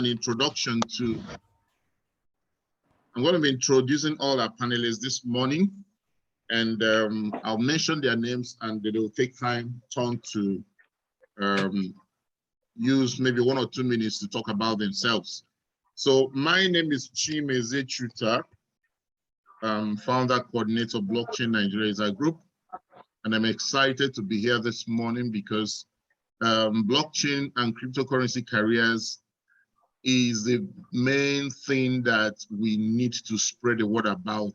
an introduction to, I'm going to be introducing all our panelists this morning, and I'll mention their names and they will take turn to use maybe 1 or 2 minutes to talk about themselves. So my name is Chimeze Chuta, founder, coordinator, Blockchain Nigeria is a group, and I'm excited to be here this morning because blockchain and cryptocurrency careers is the main thing that we need to spread the word about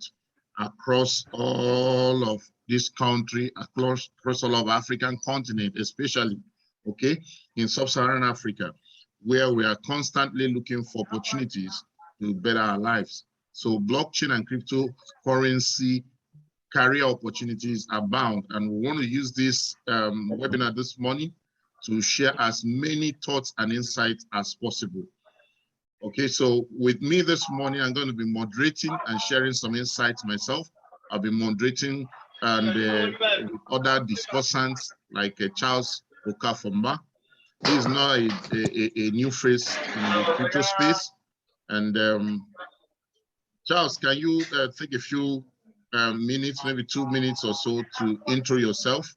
across all of this country, across all of African continent, especially, okay, in sub-Saharan Africa, where we are constantly looking for opportunities to better our lives. So blockchain and cryptocurrency career opportunities abound, and we want to use this webinar this morning to share as many thoughts and insights as possible. Okay, so with me this morning, I'm going to be moderating and sharing some insights myself. I'll be moderating and other discussants like Charles Okafomba. He is now a new face in the crypto space. And Charles, can you take a few minutes, maybe 2 minutes or so, to intro yourself?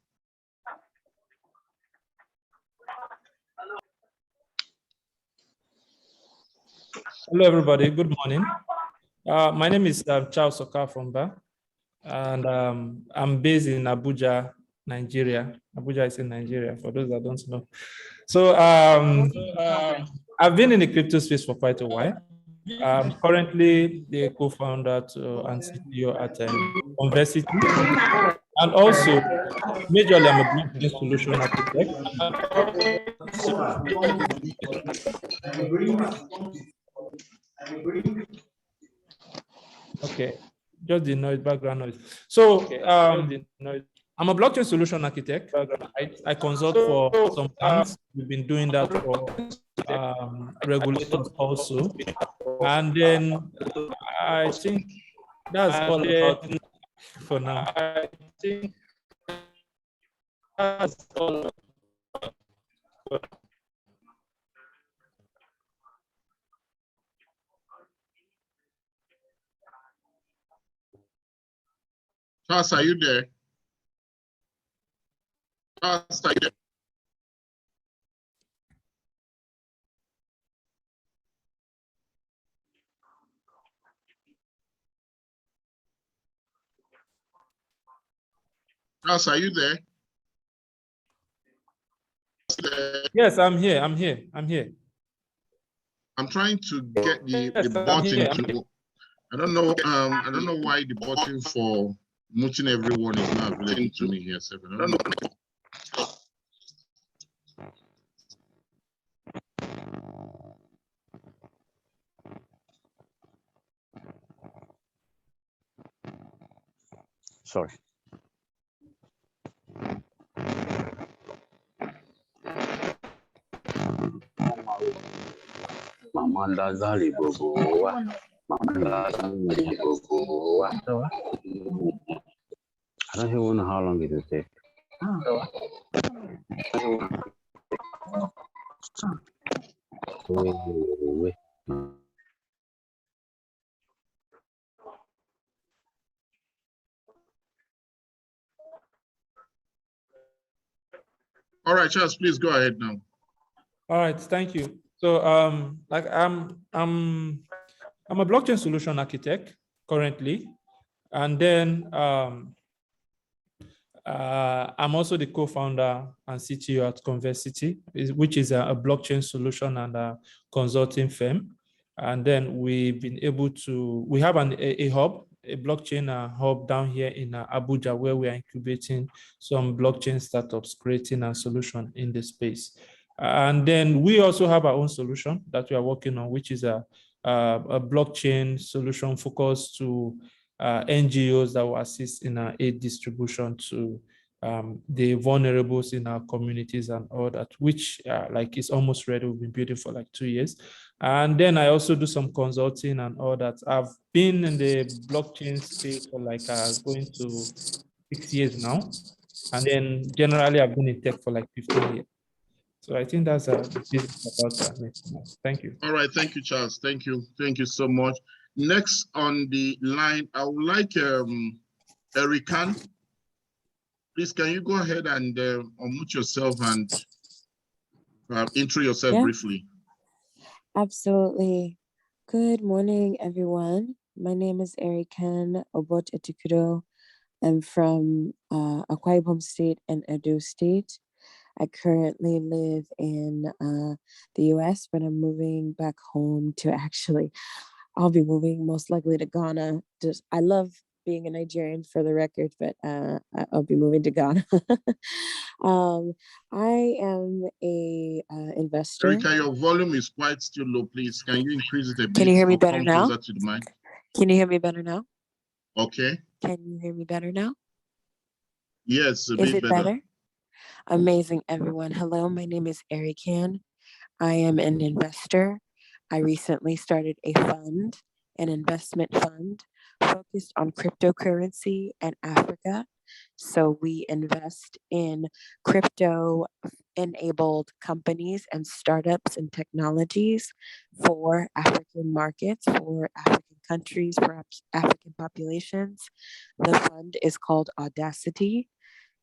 Hello, everybody. Good morning. My name is Charles Okafomba, and I'm based in Abuja, Nigeria. Abuja is in Nigeria, for those that don't know. So I've been in the crypto space for quite a while. I'm currently the co-founder and CTO at Conversity, and also majorly I'm a blockchain solution architect. Okay, just the noise, background noise. So I'm a blockchain solution architect. I consult for some banks. We've been doing that for regulators also. And then I think that's all about for now. I think that's all. Charles, are you there? Charles, are you there? Charles, are you there? Yes, I'm here. I'm here. I'm here. I'm trying to get the button to. I don't know why the button for muting everyone is not available to me here, Seven. I don't know. Sorry. Mamanda Zali Boboa. Mamanda Zali Boboa. I don't even know how long it will take. All right, Charles, please go ahead now. All right, thank you. So like I'm a blockchain solution architect currently, and then I'm also the co-founder and CTO at Conversity, which is a blockchain solution and a consulting firm. And then we've been able to, we have a hub, a blockchain hub down here in Abuja, where we are incubating some blockchain startups, creating a solution in the space. And then we also have our own solution that we are working on, which is a blockchain solution focused to NGOs that will assist in aid distribution to the vulnerables in our communities and all that, which like is almost ready. We've been building for like 2 years. And then I also do some consulting and all that. I've been in the blockchain space for like going to 6 years now. And then generally I've been in tech for like 15 years. So I think that's a bit about that. Thank you. All right, thank you, Charles. Thank you so much. Next on the line, I would like Erican. Please, can you go ahead and unmute yourself and intro yourself briefly? Absolutely. Good morning, everyone. My name is Erican Obot Etikudo. I'm from Akwa Ibom State and Edo State. I currently live in the US, but I'm moving back home to I'll be moving most likely to Ghana. I love being a Nigerian for the record, but I'll be moving to Ghana. I am a investor. Erica, your volume is quite still low, please. Can you increase it a bit? Can you hear me better now? Closer to the mic? Can you hear me better now? Okay. Can you hear me better now? Yes, a Is bit it better? Amazing, everyone. Hello, my name is Erican. I am an investor. I recently started a fund, an investment fund focused on cryptocurrency and Africa. So we invest in crypto-enabled companies and startups and technologies for African markets, for African countries, for African populations. The fund is called Audacity.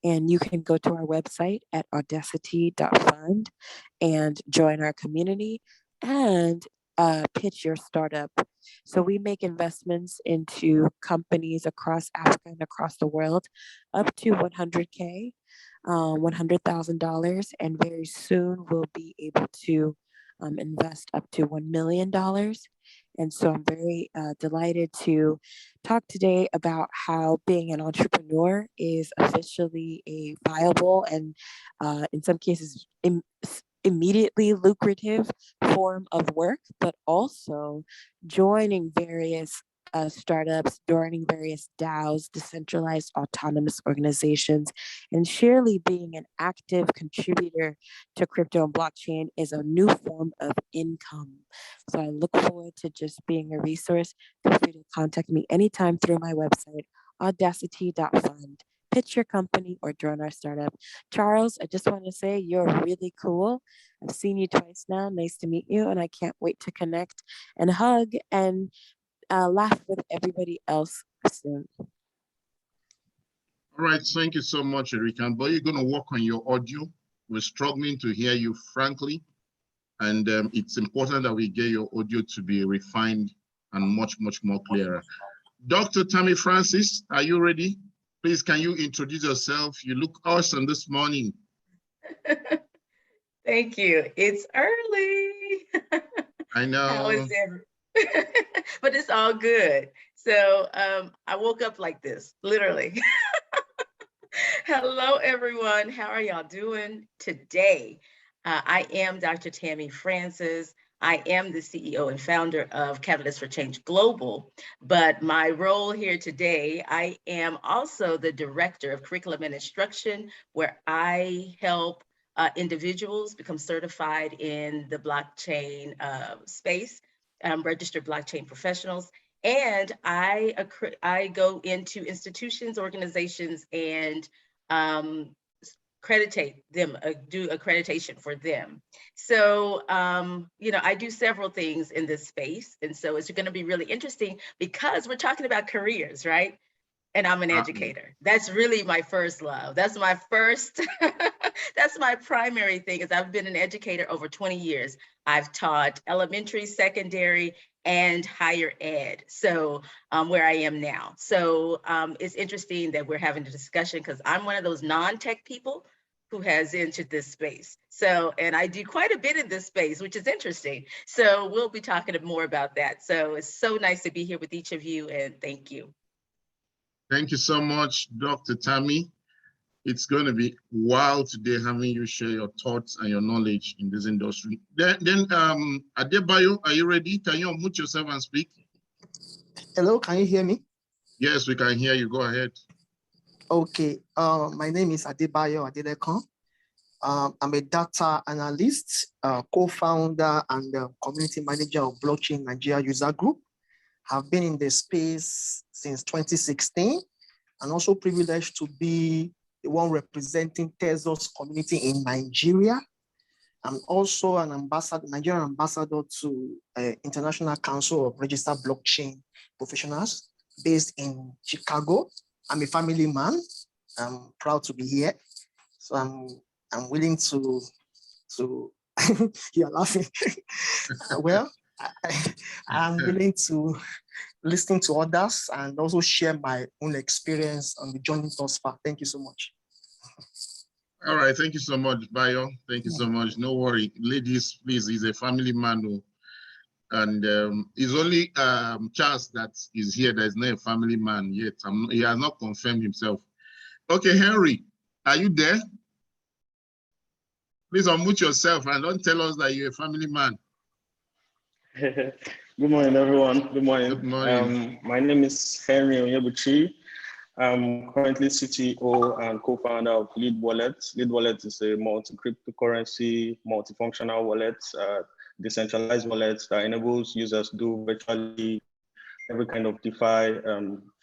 And you can go to our website at audacity.fund and join our community and pitch your startup. So we make investments into companies across Africa and across the world up to 100K, $100,000. And very soon we'll be able to invest up to $1 million. And so I'm very delighted to talk today about how being an entrepreneur is officially a viable and in some cases immediately lucrative form of work, but also joining various startups, joining various DAOs, decentralized autonomous organizations, and surely being an active contributor to crypto and blockchain is a new form of income. So I look forward to just being a resource. Feel free to contact me anytime through my website, audacity.fund. Pitch your company or join our startup. Charles, I just want to say you're really cool. I've seen you twice now. Nice to meet you. And I can't wait to connect and hug and laugh with everybody else soon. All right, thank you so much, Erica. But you're going to work on your audio. We're struggling to hear you, frankly. And it's important that we get your audio to be refined and much more clearer. Dr. Tammy Francis, are you ready? Please, can you introduce yourself? You look awesome this morning. Thank you. It's early. I know. How is but it's all good. So I woke up like this, literally. Hello, everyone. How are y'all doing today? I am Dr. Tammy Francis. I am the CEO and founder of Catalyst for Change Global, but my role here today, I am also the director of curriculum and instruction, where I help individuals become certified in the blockchain space, registered blockchain professionals. And I go into institutions, organizations, and accreditate them, do accreditation for them. So, you know, I do several things in this space. And so it's going to be really interesting because we're talking about careers, right? And I'm an educator. That's really my first love. That's my first, that's my primary thing, is I've been an educator over 20 years. I've taught elementary, secondary, and higher ed. So where I am now. So it's interesting that we're having a discussion because I'm one of those non-tech people who has entered this space. So, and I do quite a bit in this space, which is interesting. So we'll be talking more about that. So it's so nice to be here with each of you, and thank you. Thank you so much, Dr. Tammy. It's going to be wild today having you share your thoughts and your knowledge in this industry. Then Adebayo, are you ready? Can you unmute yourself and speak? Hello, can you hear me? Yes, we can hear you. Go ahead. Okay, my name is Adebayo Adelekon. I'm a data analyst, co-founder and community manager of Blockchain Nigeria User Group. Have been in the space since 2016 and also privileged to be the one representing Tezos community in Nigeria. I'm also an ambassador, Nigerian ambassador to International Council of Registered Blockchain Professionals based in Chicago. I'm a family man. I'm proud to be here. So I'm willing to you're laughing. Well, I'm willing to listen to others and also share my own experience on the journey thus far. Thank you so much. All right, thank you so much, Bayo. Thank you so much. No worry, ladies, please. He's a family man, and it's only Charles that is here. That is not a family man yet. He has not confirmed himself. Okay, Henry, are you there? Please unmute yourself and don't tell us that you're a family man. Good morning, everyone. Good morning. Good morning. My name is Henry Onyebuchi. I'm currently CTO and co-founder of Lead Wallet. Lead Wallet is a multi-cryptocurrency, multifunctional wallet, decentralized wallet that enables users to do virtually every kind of DeFi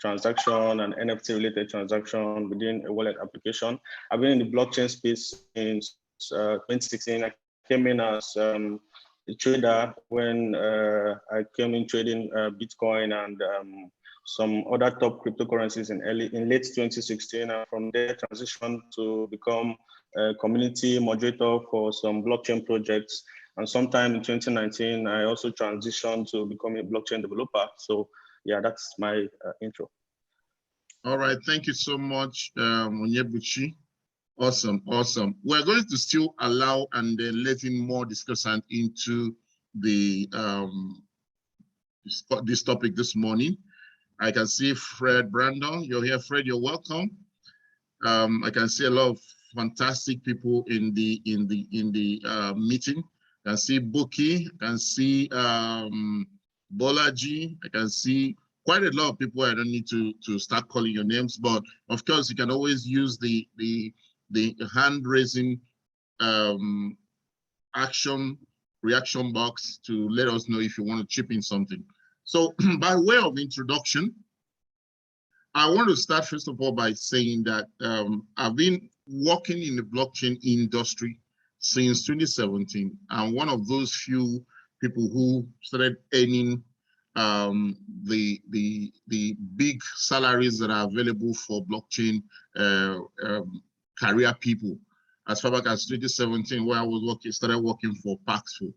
transaction and NFT-related transaction within a wallet application. I've been in the blockchain space since 2016. I came in as a trader when I came in trading Bitcoin and some other top cryptocurrencies in late 2016. And from there, transitioned to become a community moderator for some blockchain projects. And sometime in 2019, I also transitioned to become a blockchain developer. So yeah, that's my intro. All right, thank you so much, Onyebuchi. Awesome, awesome. We're going to still allow and then letting more discussant into the this topic this morning. I can see Fred Brandon. You're here, Fred. You're welcome. I can see a lot of fantastic people in the meeting. I can see Buki. I can see Bolaji. I can see quite a lot of people. I don't need to start calling your names, but of course you can always use the hand raising reaction box to let us know if you want to chip in something. So by way of introduction, I want to start first of all by saying that I've been working in the blockchain industry since 2017. I'm one of those few people who started earning the big salaries that are available for blockchain career people as far back as 2017, where I was started working for Paxful.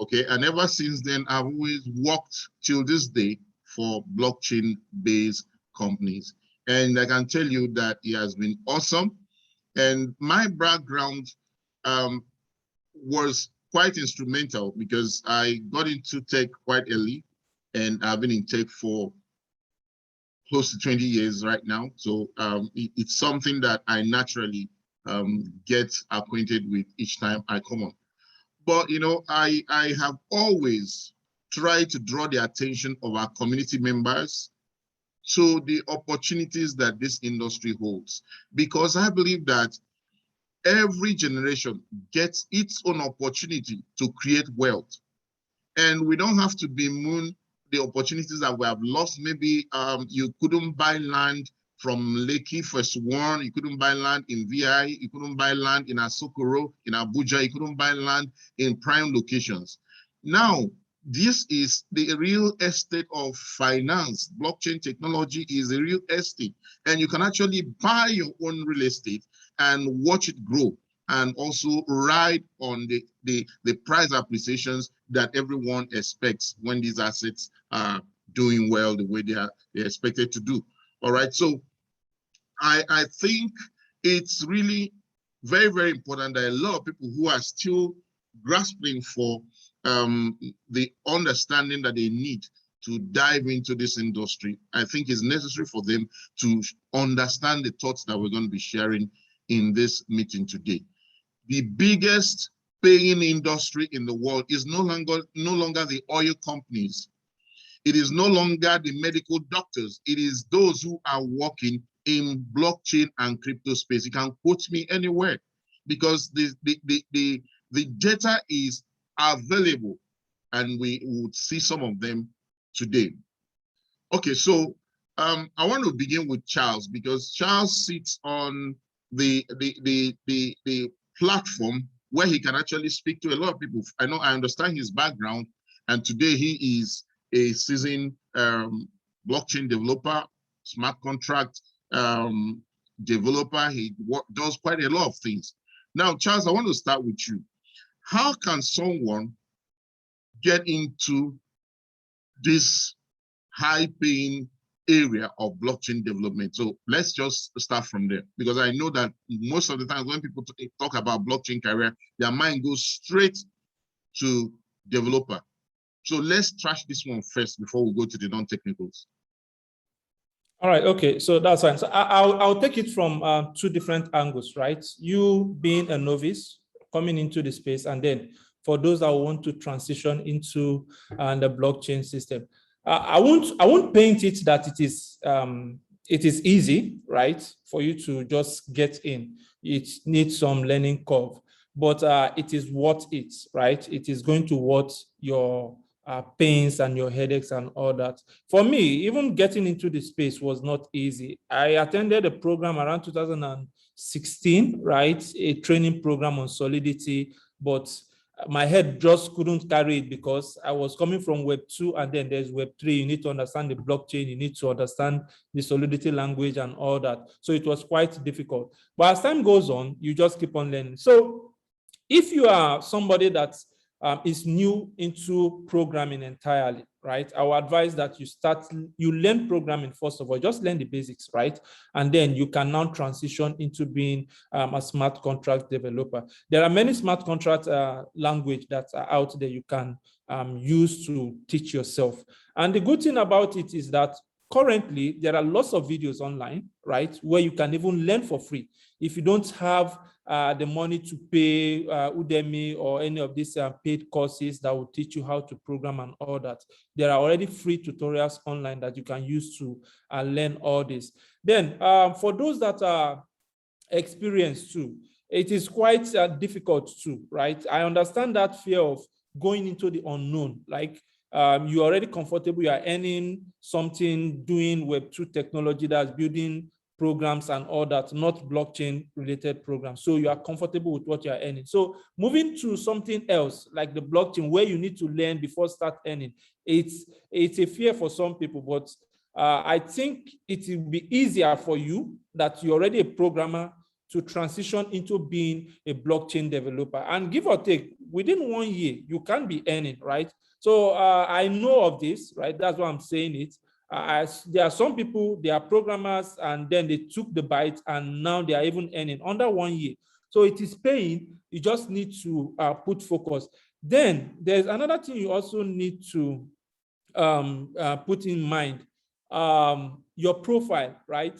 Okay, and ever since then, I've always worked till this day for blockchain-based companies. And I can tell you that it has been awesome. And my background was quite instrumental because I got into tech quite early, and I've been in tech for close to 20 years right now. So it's something that I naturally get acquainted with each time I come on. But, you know, I have always tried to draw the attention of our community members to the opportunities that this industry holds, because I believe that every generation gets its own opportunity to create wealth. And we don't have to bemoan the opportunities that we have lost. Maybe you couldn't buy land from Lekki First One, you couldn't buy land in VI, you couldn't buy land in Asokoro, in Abuja, you couldn't buy land in prime locations. Now, this is the real estate of finance. Blockchain technology is a real estate, and you can actually buy your own real estate and watch it grow, and also ride on the price appreciations that everyone expects when these assets are doing well the way they're expected to do. All right, so I think it's really very, very important that a lot of people who are still grasping for the understanding that they need to dive into this industry, I think it's necessary for them to understand the thoughts that we're going to be sharing in this meeting today. The biggest paying industry in the world is no longer the oil companies. It is no longer the medical doctors. It is those who are working in blockchain and crypto space. You can quote me anywhere because the data is available, and we would see some of them today. Okay, so I want to begin with Charles, because Charles sits on the platform where he can actually speak to a lot of people. I understand his background, and today he is a seasoned blockchain developer, smart contract developer. He does quite a lot of things. Now, Charles, I want to start with you. How can someone get into this high-paying area of blockchain development? So let's just start from there, because I know that most of the time when people talk about blockchain career, their mind goes straight to developer. So let's trash this one first before we go to the non-technicals. All right, okay, so that's fine. So I'll take it from two different angles, right? You being a novice, coming into the space, and then for those that want to transition into the blockchain system. I won't paint it that it is easy, right, for you to just get in. It needs some learning curve, but it is worth it, right? It is going to worth your pains and your headaches and all that. For me, even getting into the space was not easy. I attended a program around 2016, right? A training program on Solidity, but my head just couldn't carry it because I was coming from Web 2 and then there's Web 3. You need to understand the blockchain, you need to understand the Solidity language and all that. So it was quite difficult. But as time goes on, you just keep on learning. So if you are somebody that is new into programming entirely, right? I would advise that you learn programming first of all, just learn the basics, right? And then you can now transition into being a smart contract developer. There are many smart contract language that are out there you can use to teach yourself. And the good thing about it is that currently there are lots of videos online, right? Where you can even learn for free. If you don't have the money to pay Udemy or any of these paid courses that will teach you how to program and all that, there are already free tutorials online that you can use to learn all this. Then for those that are experienced too, it is quite difficult too, right? I understand that fear of going into the unknown, like you're already comfortable, you are earning something, doing Web 2 technology that's building programs and all that, not blockchain related programs. So you are comfortable with what you are earning. So moving to something else like the blockchain where you need to learn before start earning, it's a fear for some people, but I think it will be easier for you that you're already a programmer to transition into being a blockchain developer. And give or take, within 1 year, you can be earning, right? So I know of this, right? That's why I'm saying it. There are some people, they are programmers, and then they took the bite, and now they are even earning under 1 year. So it is paying. You just need to put focus. Then there's another thing you also need to put in mind, your profile, right?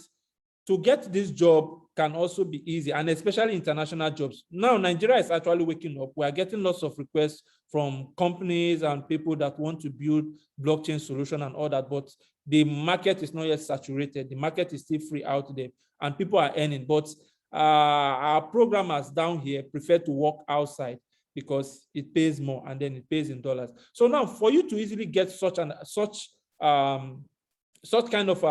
To get this job can also be easy, and especially international jobs. Now, Nigeria is actually waking up. We are getting lots of requests from companies and people that want to build blockchain solution and all that, but the market is not yet saturated. The market is still free out there, and people are earning. But our programmers down here prefer to work outside because it pays more, and then it pays in dollars. So now, for you to easily get such kind of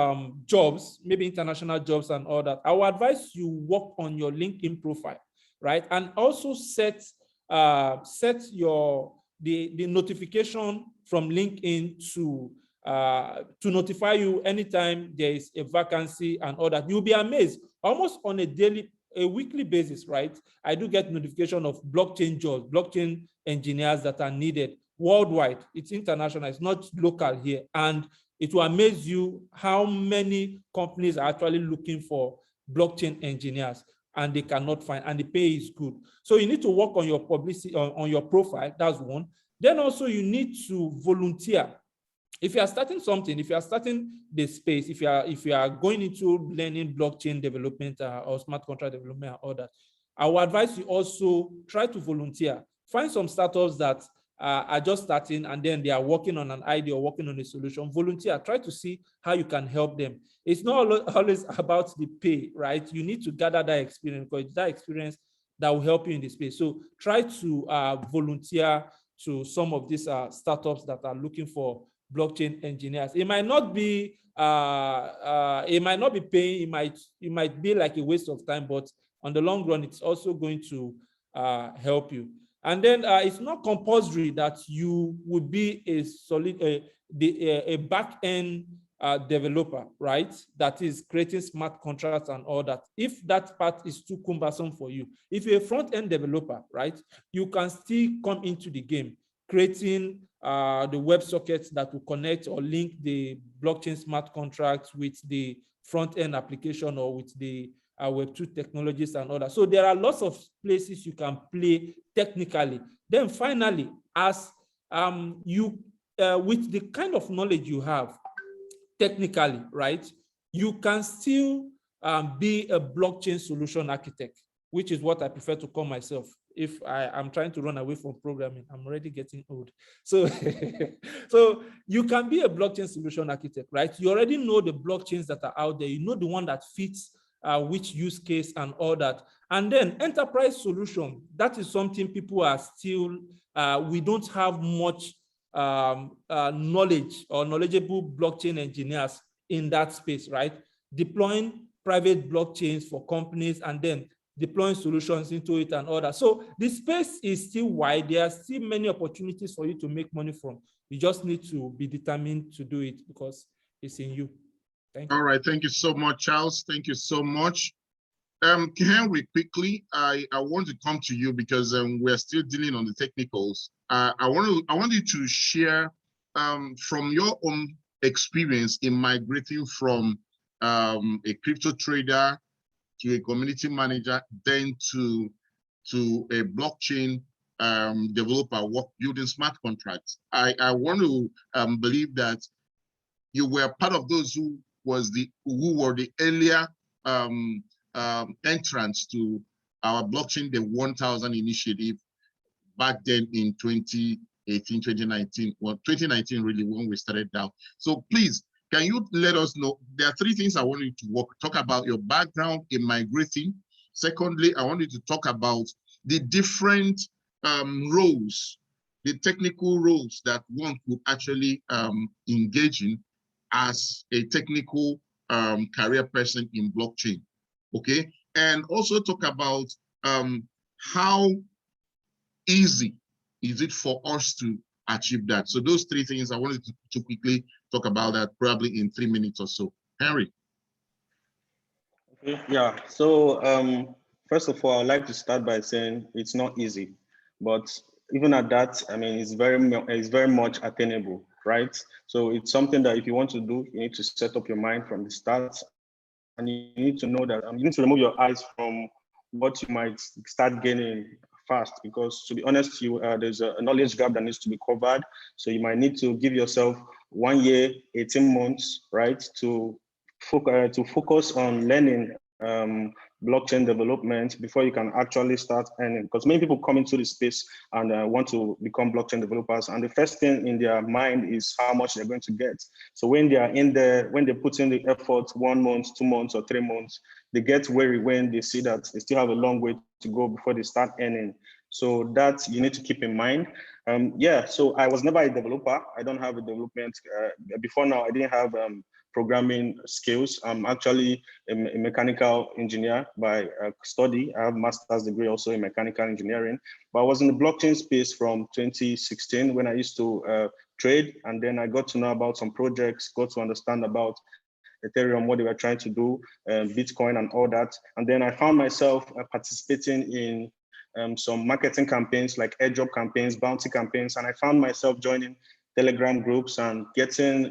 jobs, maybe international jobs and all that, I would advise you work on your LinkedIn profile, right? And also set the notification from LinkedIn to notify you anytime there is a vacancy and all that. You'll be amazed, almost on a weekly basis, right? I do get notification of blockchain jobs, blockchain engineers that are needed worldwide. It's international, it's not local here. And it will amaze you how many companies are actually looking for blockchain engineers and they cannot find, and the pay is good. So you need to work on your publicity, on your profile, that's one. Then also you need to volunteer. If you are starting something, if you are starting the space, if you are going into learning blockchain development or smart contract development and all that, I would advise you also try to volunteer. Find some startups that are just starting and then they are working on an idea or working on a solution. Volunteer, try to see how you can help them. It's not always about the pay, right? You need to gather that experience, because it's that experience that will help you in the space. So try to volunteer to some of these startups that are looking for blockchain engineers. It might not be paying, it might be like a waste of time, but on the long run, it's also going to help you. And then it's not compulsory that you would be a back-end developer, right? That is creating smart contracts and all that. If that part is too cumbersome for you, if you're a front-end developer, right, you can still come into the game, creating the WebSockets that will connect or link the blockchain smart contracts with the front-end application or with the Web2 technologies and all that. So there are lots of places you can play technically. Then finally, as with the kind of knowledge you have technically, right, you can still be a blockchain solution architect, which is what I prefer to call myself. If I'm trying to run away from programming, I'm already getting old. So, so you can be a blockchain solution architect, right? You already know the blockchains that are out there. You know the one that fits which use case and all that. And then enterprise solution, that is something people are still, we don't have much knowledge or knowledgeable blockchain engineers in that space, right? Deploying private blockchains for companies and then deploying solutions into it and all that. So the space is still wide. There are still many opportunities for you to make money from. You just need to be determined to do it because it's in you. Thank you. All right, thank you so much, Charles. Thank you so much. Henry, quickly, I want to come to you because we're still dealing on the technicals. I want you to share from your own experience in migrating from a crypto trader to a community manager, then to a blockchain developer building smart contracts. I want to believe that you were part of those who were the earlier entrance to our blockchain, the 1000 initiative back then in 2018, 2019, well, 2019 really when we started down. So please, can you let us know, there are three things I want you to talk about: your background in migrating. Secondly, I want you to talk about the different roles, the technical roles that one could actually engage in as a technical career person in blockchain, okay? And also talk about how easy is it for us to achieve that. So those three things, I wanted to quickly talk about that, probably in 3 minutes or so. Henry. Okay, yeah, so first of all, I'd like to start by saying it's not easy, but even at that, I mean, it's very much attainable, right? So it's something that if you want to do, you need to set up your mind from the start, and you need to know that you need to remove your eyes from what you might start gaining fast, because to be honest, there's a knowledge gap that needs to be covered. So you might need to give yourself 1 year, 18 months, right, to focus on learning blockchain development before you can actually start earning. Because many people come into this space and want to become blockchain developers, and the first thing in their mind is how much they're going to get. So when they are in there, when they put in the effort 1 month, 2 months, or 3 months, they get wary when they see that they still have a long way to go before they start earning. So that you need to keep in mind. Yeah, so I was never a developer. I don't have a development. Before now, I didn't have programming skills. I'm actually a mechanical engineer by study. I have a master's degree also in mechanical engineering, but I was in the blockchain space from 2016 when I used to trade. And then I got to know about some projects, got to understand about Ethereum, what they were trying to do, Bitcoin and all that. And then I found myself participating in some marketing campaigns like airdrop campaigns, bounty campaigns. And I found myself joining Telegram groups and getting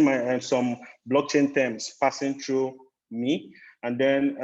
my some blockchain terms passing through me. And then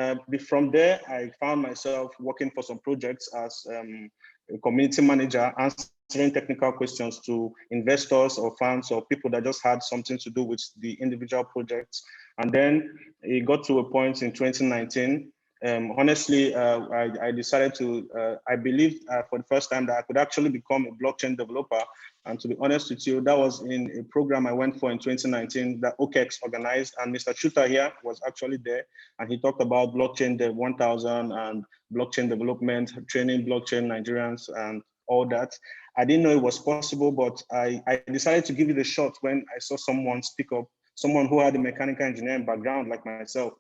from there, I found myself working for some projects as a community manager, answering technical questions to investors or fans or people that just had something to do with the individual projects. And then it got to a point in 2019. Honestly, I decided to, I believed for the first time that I could actually become a blockchain developer. And to be honest with you, that was in a program I went for in 2019 that OKEX organized, and Mr. Chuta here was actually there, and he talked about blockchain Dev 1000 and blockchain development, training blockchain Nigerians and all that. I didn't know it was possible, but I decided to give it a shot when I saw someone speak up, someone who had a mechanical engineering background like myself.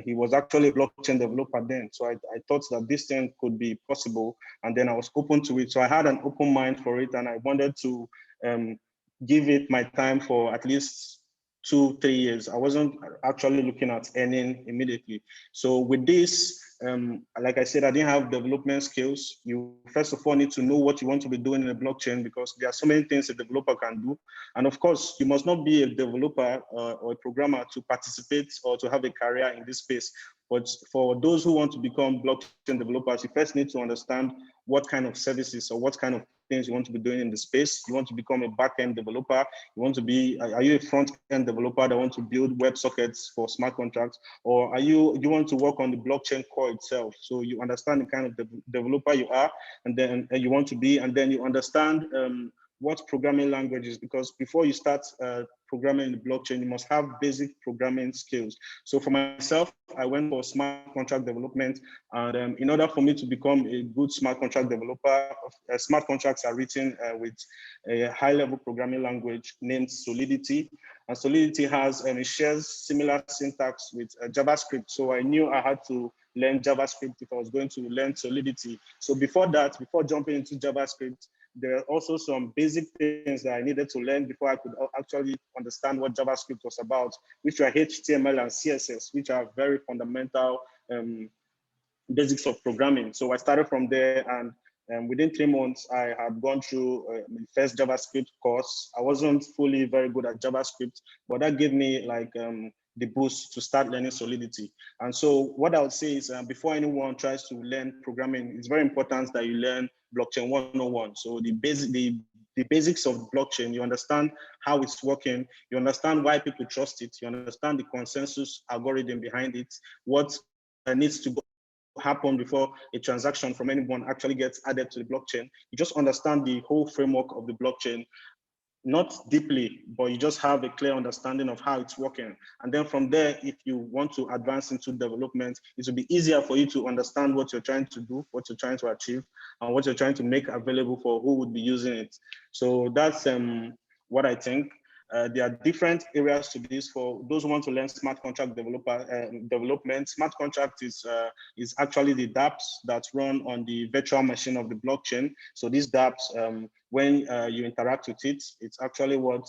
He was actually a blockchain developer then. So I thought that this thing could be possible. And then I was open to it. So I had an open mind for it, and I wanted to give it my time for at least 2-3 years. I wasn't actually looking at earning immediately. So with this, like I said, I didn't have development skills. You first of all need to know what you want to be doing in a blockchain, because there are so many things a developer can do. And of course, you must not be a developer or a programmer to participate or to have a career in this space. But for those who want to become blockchain developers, you first need to understand what kind of services or what kind of things you want to be doing in the space. You want to become a back-end developer. You want to be, are you a front-end developer that want to build WebSockets for smart contracts? Or are you want to work on the blockchain core itself? So you understand the kind of developer you are, and then you want to be, and then you understand what programming languages, because before you start programming in the blockchain, you must have basic programming skills. So for myself, I went for smart contract development. And in order for me to become a good smart contract developer, smart contracts are written with a high-level programming language named Solidity. And Solidity has, it shares similar syntax with JavaScript. So I knew I had to learn JavaScript if I was going to learn Solidity. So before that, before jumping into JavaScript, there are also some basic things that I needed to learn before I could actually understand what JavaScript was about, which are HTML and CSS, which are very fundamental basics of programming. So I started from there, and within 3 months, I had gone through my first JavaScript course. I wasn't fully very good at JavaScript, but that gave me like the boost to start learning Solidity. And so what I would say is before anyone tries to learn programming, it's very important that you learn blockchain 101. So the basics of blockchain, you understand how it's working, you understand why people trust it, you understand the consensus algorithm behind it, what needs to happen before a transaction from anyone actually gets added to the blockchain. You just understand the whole framework of the blockchain, not deeply, but you just have a clear understanding of how it's working. And then from there, if you want to advance into development, it will be easier for you to understand what you're trying to do, what you're trying to achieve, and what you're trying to make available for who would be using it. So that's what I think. There are different areas to this for those who want to learn smart contract development. Smart contract is actually the dApps that run on the virtual machine of the blockchain. So these dApps, when you interact with it, it's actually what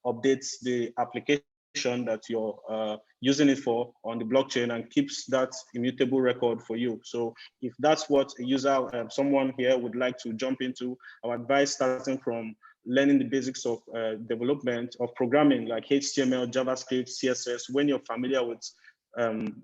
updates the application that you're using it for on the blockchain and keeps that immutable record for you. So if that's what a user, someone here would like to jump into, I would advise starting from learning the basics of development, of programming like HTML, JavaScript, CSS. When you're familiar with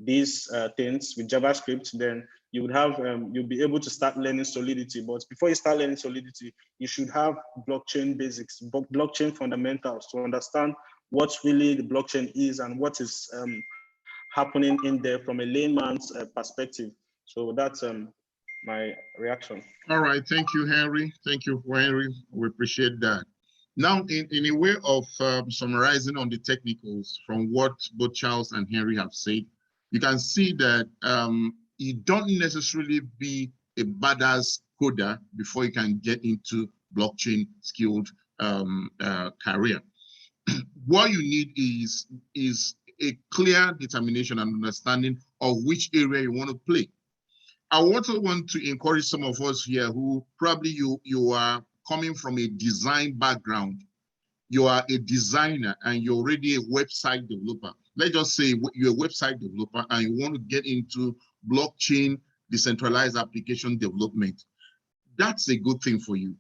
these things with JavaScript, then you would have, you'll be able to start learning Solidity. But before you start learning Solidity, you should have blockchain basics, blockchain fundamentals to understand what really the blockchain is and what is happening in there from a layman's perspective. So that's my reaction. All right, thank you, Henry. Thank you, Henry. We appreciate that. Now, in a way of summarizing on the technicals from what both Charles and Henry have said, you can see that you don't necessarily be a badass coder before you can get into blockchain skilled career. What you need is a clear determination and understanding of which area you want to play. I also want to encourage some of us here who probably you are coming from a design background. You are a designer and you're already a website developer. Let's just say you're a website developer and you want to get into blockchain decentralized application development. That's a good thing for you.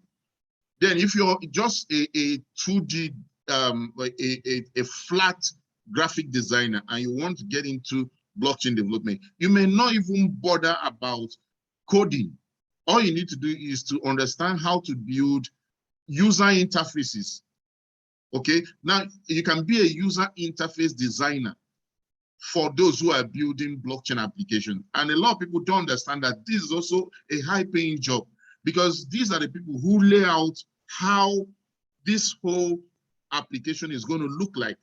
Then if you're just a 2D, a flat graphic designer and you want to get into blockchain development, you may not even bother about coding. All you need to do is to understand how to build user interfaces. Okay, now you can be a user interface designer for those who are building blockchain applications. And a lot of people don't understand that this is also a high-paying job, because these are the people who lay out how this whole application is going to look like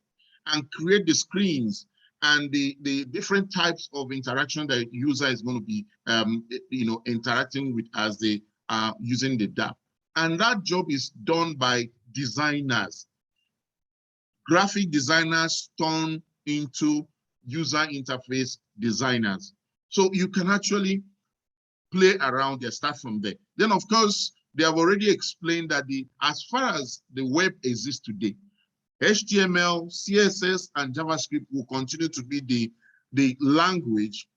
and create the screens and the different types of interaction that user is going to be interacting with as they are using the dApp. And that job is done by designers. Graphic designers turn into user interface designers. So you can actually play around there, start from there. Then of course, they have already explained that as far as the web exists today, HTML, CSS, and JavaScript will continue to be the language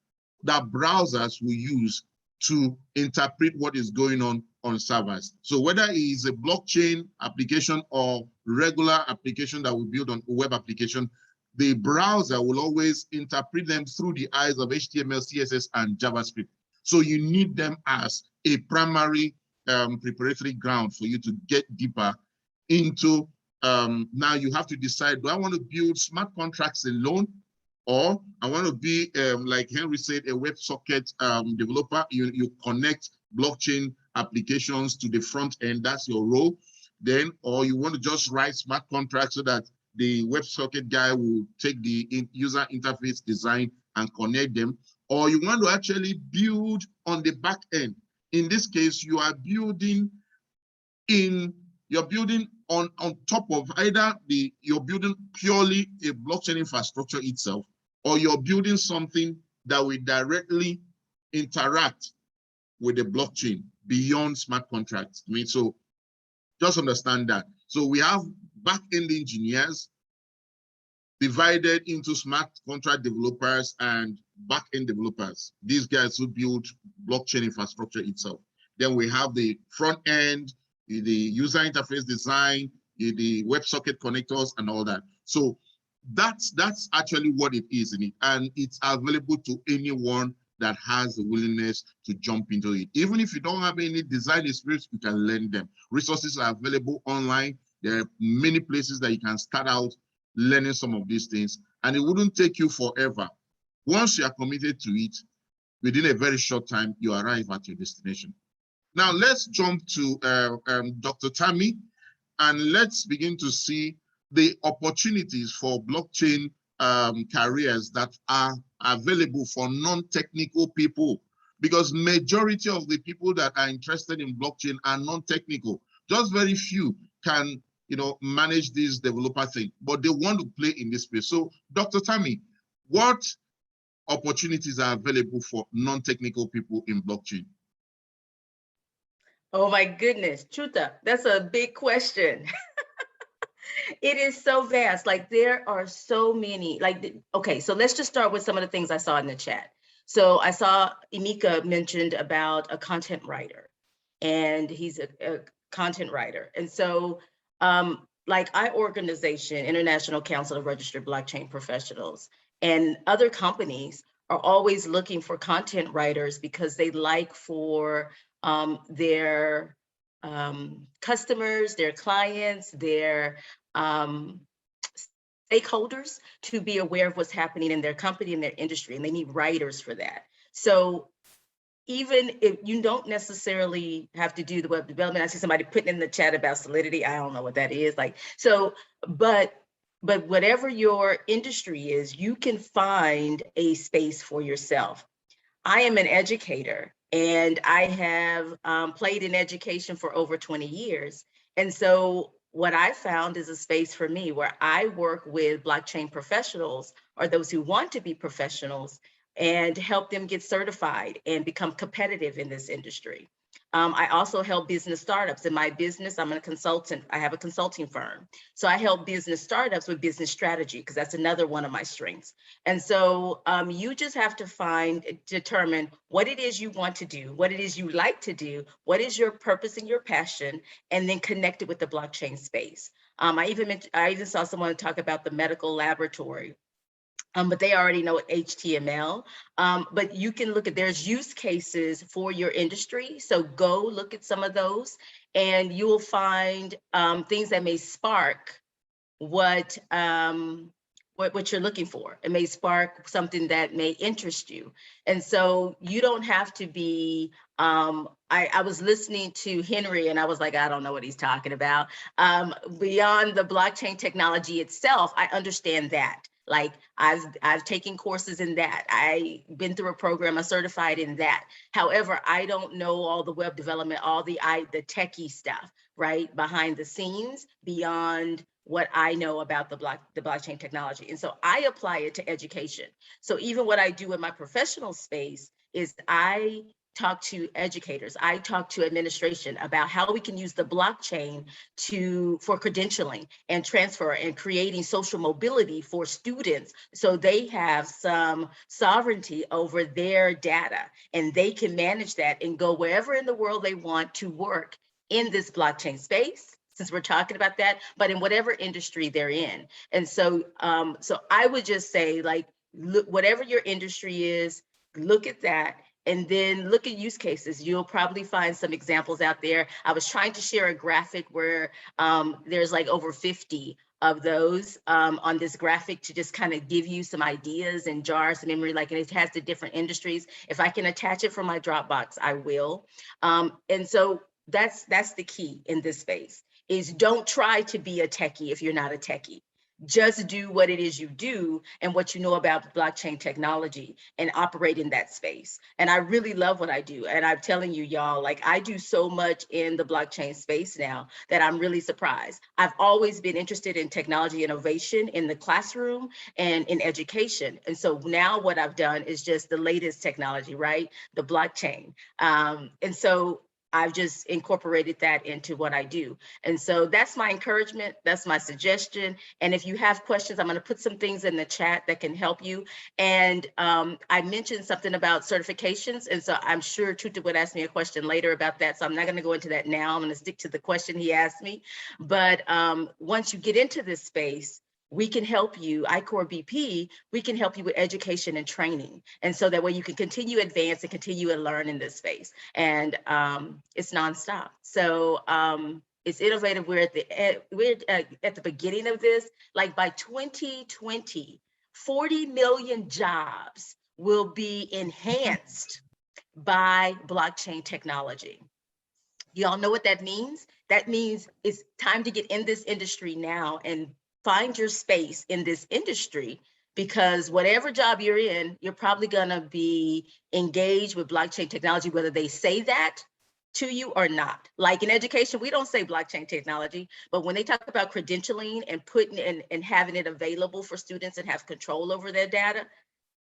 that browsers will use to interpret what is going on servers. So whether it is a blockchain application or regular application that we build on a web application, the browser will always interpret them through the eyes of HTML, CSS, and JavaScript. So you need them as a primary preparatory ground for you to get deeper into. Now you have to decide, do I want to build smart contracts alone? Or I want to be, like Henry said, a WebSocket developer. You connect blockchain applications to the front end, that's your role. Then, or you want to just write smart contracts so that the WebSocket guy will take the user interface design and connect them. Or you want to actually build on the back end. In this case, you are building on top of either you're building purely a blockchain infrastructure itself, or you're building something that will directly interact with the blockchain beyond smart contracts. I mean, so just understand that. So we have back-end engineers divided into smart contract developers and back-end developers. These guys who build blockchain infrastructure itself. Then we have the front end, the user interface design, the WebSocket connectors and all that. So that's actually what it is in it. And it's available to anyone that has the willingness to jump into it. Even if you don't have any design experience, you can learn them. Resources are available online. There are many places that you can start out learning some of these things, and it wouldn't take you forever. Once you are committed to it, within a very short time, you arrive at your destination. Now let's jump to Dr. Tammy, and let's begin to see the opportunities for blockchain careers that are available for non-technical people, because majority of the people that are interested in blockchain are non-technical. Just very few can, manage this developer thing, but they want to play in this space. So Dr. Tammy, what opportunities are available for non-technical people in blockchain? Oh my goodness, Chuta, that's a big question. It is so vast. Like there are so many, okay, so let's just start with some of the things I saw in the chat. So I saw Emeka mentioned about a content writer, and he's a content writer. And so like our organization, International Council of Registered Blockchain Professionals, and other companies are always looking for content writers because they like for their customers, their clients, their stakeholders to be aware of what's happening in their company and their industry, and they need writers for that. So even if you don't necessarily have to do the web development, I see somebody putting in the chat about Solidity. I don't know what that is like. So, but whatever your industry is, you can find a space for yourself. I am an educator, and I have played in education for over 20 years. And so what I found is a space for me where I work with blockchain professionals, or those who want to be professionals, and help them get certified and become competitive in this industry. I also help business startups. In my business, I'm a consultant. I have a consulting firm. So I help business startups with business strategy, because that's another one of my strengths. And so you just have to determine what it is you want to do, what it is you like to do, what is your purpose and your passion, and then connect it with the blockchain space. I even saw someone talk about the medical laboratory. But they already know HTML. But you can look at, there's use cases for your industry. So go look at some of those, and you will find things that may spark what you're looking for. It may spark something that may interest you. And so you don't have to be, I was listening to Henry, and I was like, I don't know what he's talking about. Beyond the blockchain technology itself, I understand that. Like I've taken courses in that. I've been through a program, I'm certified in that. However, I don't know all the web development, all the techie stuff, right? Behind the scenes, beyond what I know about the blockchain technology. And so I apply it to education. So even what I do in my professional space is I talk to educators, I talk to administration about how we can use the blockchain for credentialing and transfer and creating social mobility for students so they have some sovereignty over their data and they can manage that and go wherever in the world they want to work in this blockchain space, since we're talking about that, but in whatever industry they're in. And so, so I would just say, like, look, whatever your industry is, look at that and then look at use cases. You'll probably find some examples out there. I was trying to share a graphic where there's like over 50 of those on this graphic to just kind of give you some ideas and jars of memory, like, and it has the different industries. If I can attach it from my Dropbox, I will. And so that's the key in this space, is don't try to be a techie if you're not a techie. Just do what it is you do and what you know about blockchain technology and operate in that space. And I really love what I do. And I'm telling you, y'all, like, I do so much in the blockchain space now that I'm really surprised. I've always been interested in technology innovation in the classroom and in education. And so now what I've done is just the latest technology, right? The blockchain. And so I've just incorporated that into what I do. And so that's my encouragement. That's my suggestion. And if you have questions, I'm going to put some things in the chat that can help you. And I mentioned something about certifications. And so I'm sure Tuta would ask me a question later about that. So I'm not going to go into that now. I'm going to stick to the question he asked me. But once you get into this space, we can help you, I-Corps BP, we can help you with education and training. And so that way you can continue advance and continue to learn in this space. And it's nonstop. So it's innovative. We're at the beginning of this. Like by 2020, 40 million jobs will be enhanced by blockchain technology. Y'all know what that means? That means it's time to get in this industry now and find your space in this industry, because whatever job you're in, you're probably gonna be engaged with blockchain technology, whether they say that to you or not. Like in education, we don't say blockchain technology, but when they talk about credentialing and putting and having it available for students and have control over their data,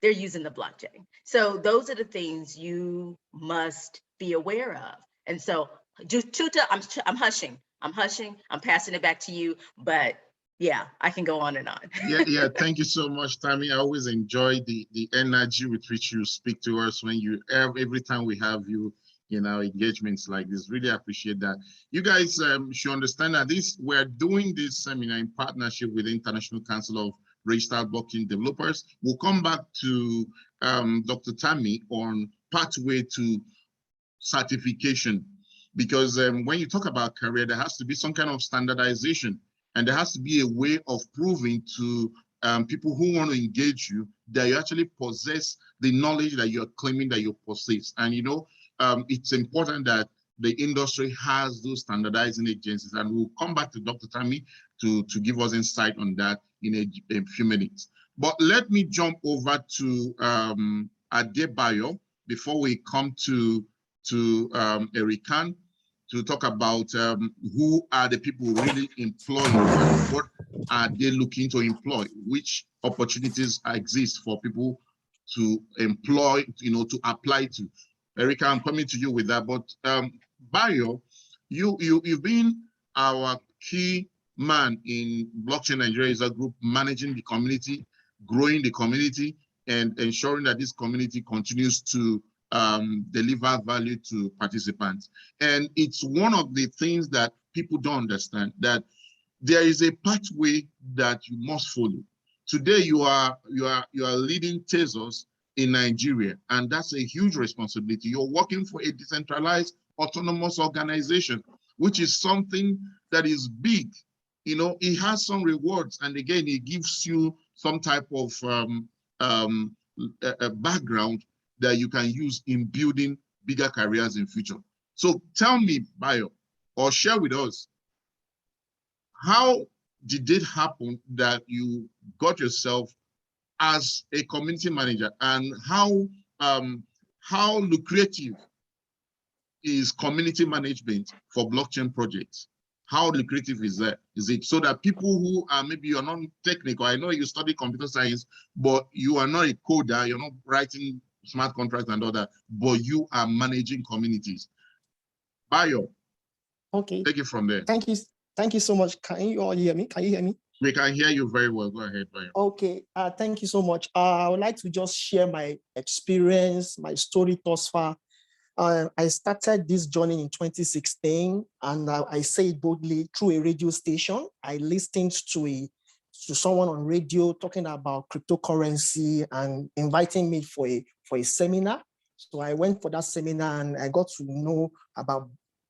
they're using the blockchain. So those are the things you must be aware of. And so, Tuta, I'm hushing, I'm passing it back to you, but yeah, I can go on and on. Yeah. Thank you so much, Tammy. I always enjoy the energy with which you speak to us when you every time we have you in our engagements like this. Really appreciate that. You guys should understand that we're doing this seminar in partnership with the International Council of Registered Blockchain Developers. We'll come back to Dr. Tammy on pathway to certification, because when you talk about career, there has to be some kind of standardization. And there has to be a way of proving to people who want to engage you that you actually possess the knowledge that you're claiming that you possess. And you know, it's important that the industry has those standardizing agencies. And we'll come back to Dr. Tammy to give us insight on that in a few minutes. But let me jump over to Adebayo before we come to Erican, to talk about who are the people really employing, what are they looking to employ, which opportunities exist for people to employ, you know, to apply to. Erica, I'm coming to you with that, but Bayo, you've been our key man in Blockchain Nigeria User Group, managing the community, growing the community, and ensuring that this community continues to deliver value to participants. And it's one of the things that people don't understand, that there is a pathway that you must follow. Today, you are leading Tezos in Nigeria, and that's a huge responsibility. You're working for a decentralized autonomous organization, which is something that is big. You know, it has some rewards, and again, it gives you some type of a background that you can use in building bigger careers in future. So tell me, Bayo, or share with us, how did it happen that you got yourself as a community manager, and how lucrative is community management for blockchain projects? How lucrative is that? Is it so that people who are maybe you're not technical, I know you study computer science, but you are not a coder, you're not writing smart contracts and all that, but you are managing communities. Bayo, Okay, take it from there. thank you. Thank you so much. Can you all hear me? Can you hear me? We can hear you very well. Go ahead, Bayo. Okay, thank you so much. I would like to just share my experience, my story thus far. I started this journey in 2016, and I say it boldly through a radio station. I listened to someone on radio talking about cryptocurrency and inviting me for a seminar. So I went for that seminar and I got to know about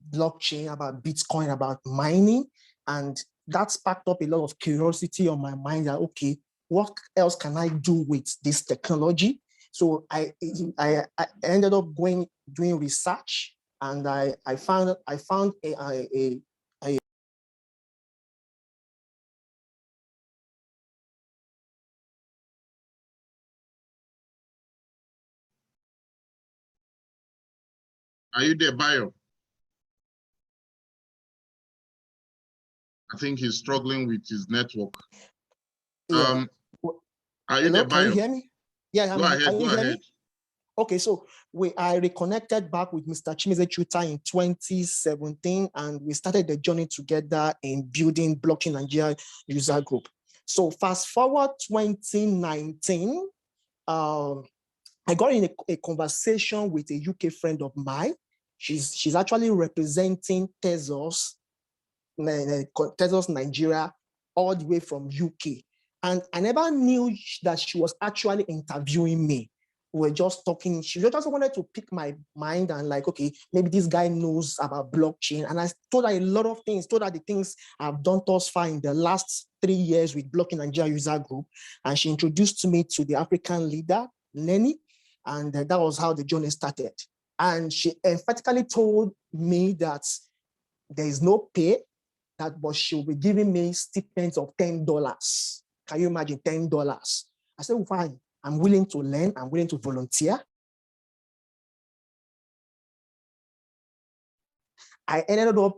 blockchain, about Bitcoin, about mining, and that sparked up a lot of curiosity on my mind that, okay, what else can I do with this technology? So I ended up doing research, and I found a Are you there, Bayo? I think he's struggling with his network. yeah. Are you Hello, there, can Bayo? you hear me? Yeah, Go ahead, can you go hear ahead. me? Okay, so I reconnected back with Mr. Chimezie Chuta in 2017, and we started the journey together in building Blockchain Nigeria User Group. So fast forward 2019, I got in a conversation with a UK friend of mine. She's actually representing Tezos Nigeria all the way from UK. And I never knew that she was actually interviewing me. We were just talking. She just wanted to pick my mind and like, okay, maybe this guy knows about blockchain. And I told her a lot of things, told her the things I've done thus far in the last 3 years with Blockchain Nigeria User Group. And she introduced me to the African leader, Lenny. And that was how the journey started. And she emphatically told me that there is no pay, but she'll be giving me stipends of $10. Can you imagine $10? I said, well, fine, I'm willing to learn, I'm willing to volunteer. I ended up,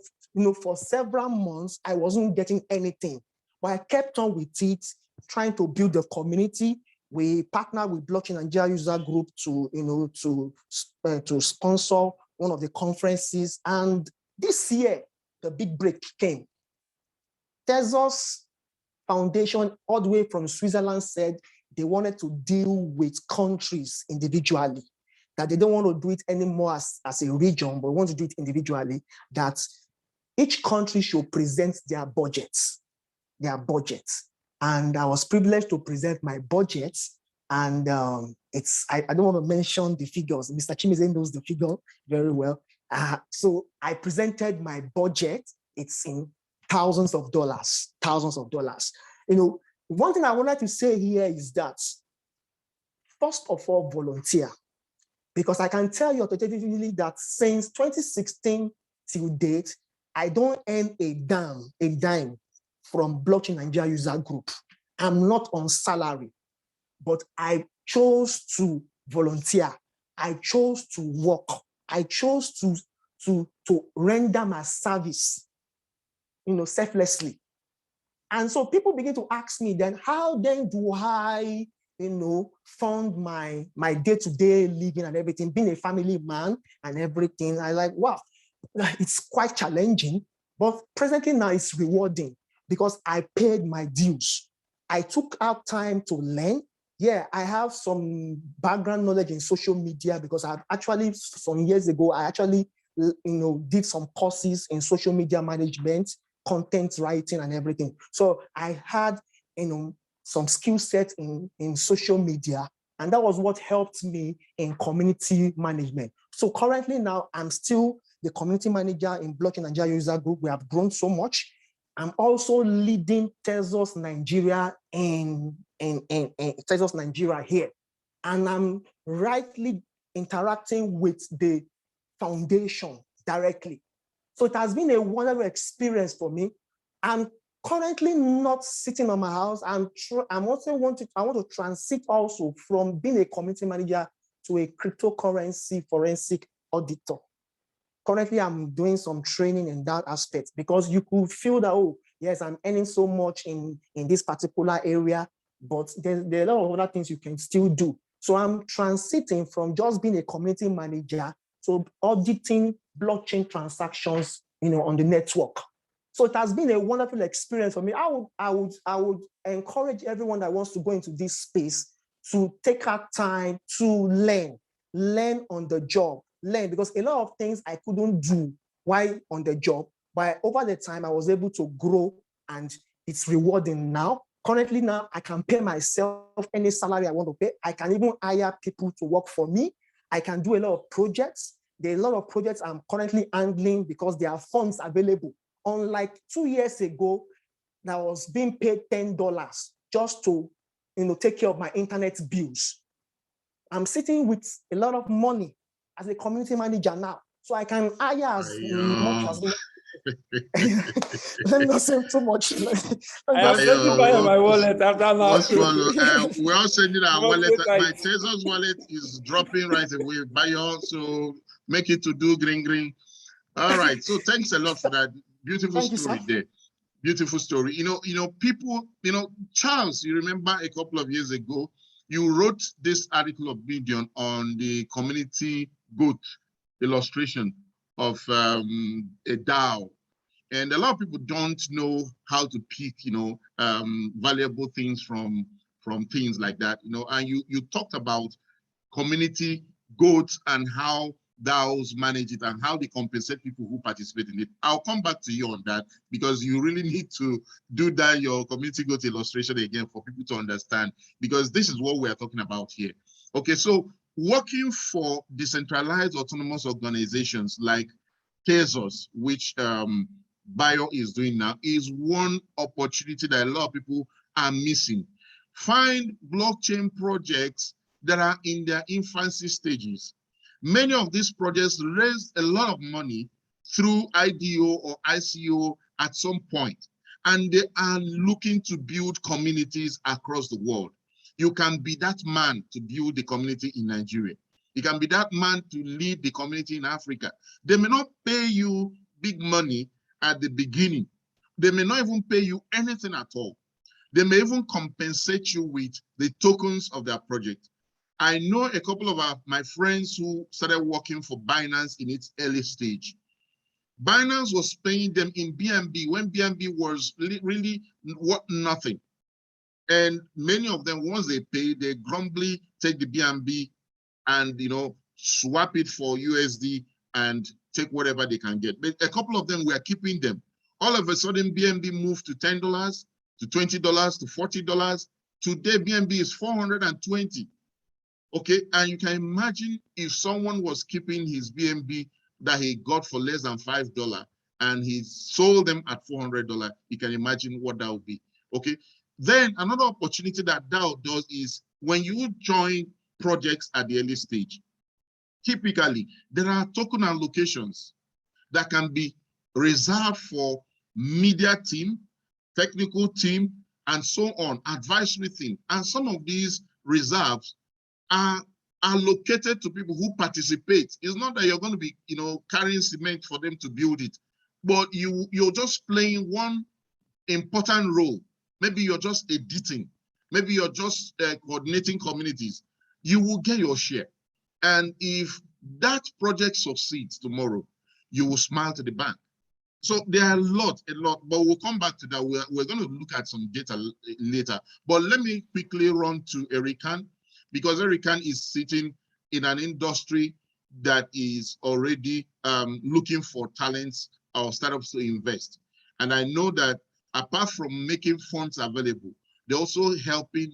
for several months, I wasn't getting anything, but I kept on with it, trying to build a community. We partnered with Blockchain Nigeria User Group to sponsor one of the conferences. And this year, the big break came. Tezos Foundation, all the way from Switzerland, said they wanted to deal with countries individually, that they don't want to do it anymore as a region, but want to do it individually, that each country should present their budgets. And I was privileged to present my budget. And I don't want to mention the figures. Mr. Chimezie knows the figure very well. So I presented my budget. It's in thousands of dollars. One thing I wanted to say here is that, first of all, volunteer. Because I can tell you authoritatively that since 2016 till date, I don't earn a dime from Blockchain Nigeria User Group. I'm not on salary, but I chose to volunteer. I chose to work. I chose to render my service, selflessly. And so people begin to ask me then, how then do I, fund my day-to-day living and everything, being a family man and everything? I like, wow, it's quite challenging, but presently now it's rewarding because I paid my dues. I took out time to learn. Yeah, I have some background knowledge in social media because I've actually, some years ago, I actually, did some courses in social media management, content writing and everything. So I had, some skill sets in social media, and that was what helped me in community management. So currently now I'm still the community manager in Blockchain Nigeria User Group. We have grown so much. I'm also leading Tezos Nigeria in Tezos Nigeria here. And I'm rightly interacting with the foundation directly. So it has been a wonderful experience for me. I'm currently not sitting on my house. I want to transit also from being a community manager to a cryptocurrency forensic auditor. Currently, I'm doing some training in that aspect because you could feel that, oh, yes, I'm earning so much in this particular area, but there are a lot of other things you can still do. So I'm transiting from just being a community manager to auditing blockchain transactions, on the network. So it has been a wonderful experience for me. I would encourage everyone that wants to go into this space to take out time to learn on the job, because a lot of things I couldn't do while on the job, but over the time I was able to grow, and it's rewarding now. Currently now, I can pay myself any salary I want to pay. I can even hire people to work for me. I can do a lot of projects. There are a lot of projects I'm currently handling because there are funds available. Unlike 2 years ago, that I was being paid $10 just to take care of my internet bills. I'm sitting with a lot of money as a community manager now, so I can hire as much as. Let me not say too much. I have sent my wallet after now. We're all sending our wallet. My Tezos wallet is dropping right away. Bayo, so make it to do green. All right. So thanks a lot for that beautiful story there. Beautiful story. People, Charles, you remember a couple of years ago, you wrote this article of Medium on the community goat illustration of a DAO. And a lot of people don't know how to pick, valuable things from things like that, and you talked about community goats and how DAOs manage it and how they compensate people who participate in it. I'll come back to you on that because you really need to do that, your community goat illustration again for people to understand, because this is what we're talking about here. Okay, so working for decentralized autonomous organizations like Tezos, which Bayo is doing now, is one opportunity that a lot of people are missing. Find blockchain projects that are in their infancy stages. Many of these projects raised a lot of money through IDO or ICO at some point, and they are looking to build communities across the world. You can be that man to build the community in Nigeria. You can be that man to lead the community in Africa. They may not pay you big money at the beginning. They may not even pay you anything at all. They may even compensate you with the tokens of their project. I know a couple of my friends who started working for Binance in its early stage. Binance was paying them in BNB when BNB was really worth nothing. And many of them, once they pay, they grumbly take the BNB and swap it for USD and take whatever they can get. But a couple of them were keeping them. All of a sudden, BNB moved to $10, to $20, to $40. Today, BNB is 420. Okay, and you can imagine if someone was keeping his BNB that he got for less than $5 and he sold them at $400, you can imagine what that would be. Okay, then another opportunity that DAO does is when you join projects at the early stage, typically there are token allocations that can be reserved for media team, technical team, and so on, advisory team. And some of these reserves are allocated to people who participate. It's not that you're going to be, carrying cement for them to build it, but you're just playing one important role. Maybe you're just editing. Maybe you're just coordinating communities. You will get your share. And if that project succeeds tomorrow, you will smile to the bank. So there are a lot, but we'll come back to that. We're going to look at some data later. But let me quickly run to Erican, because Erican is sitting in an industry that is already looking for talents or startups to invest. And I know that apart from making funds available, they're also helping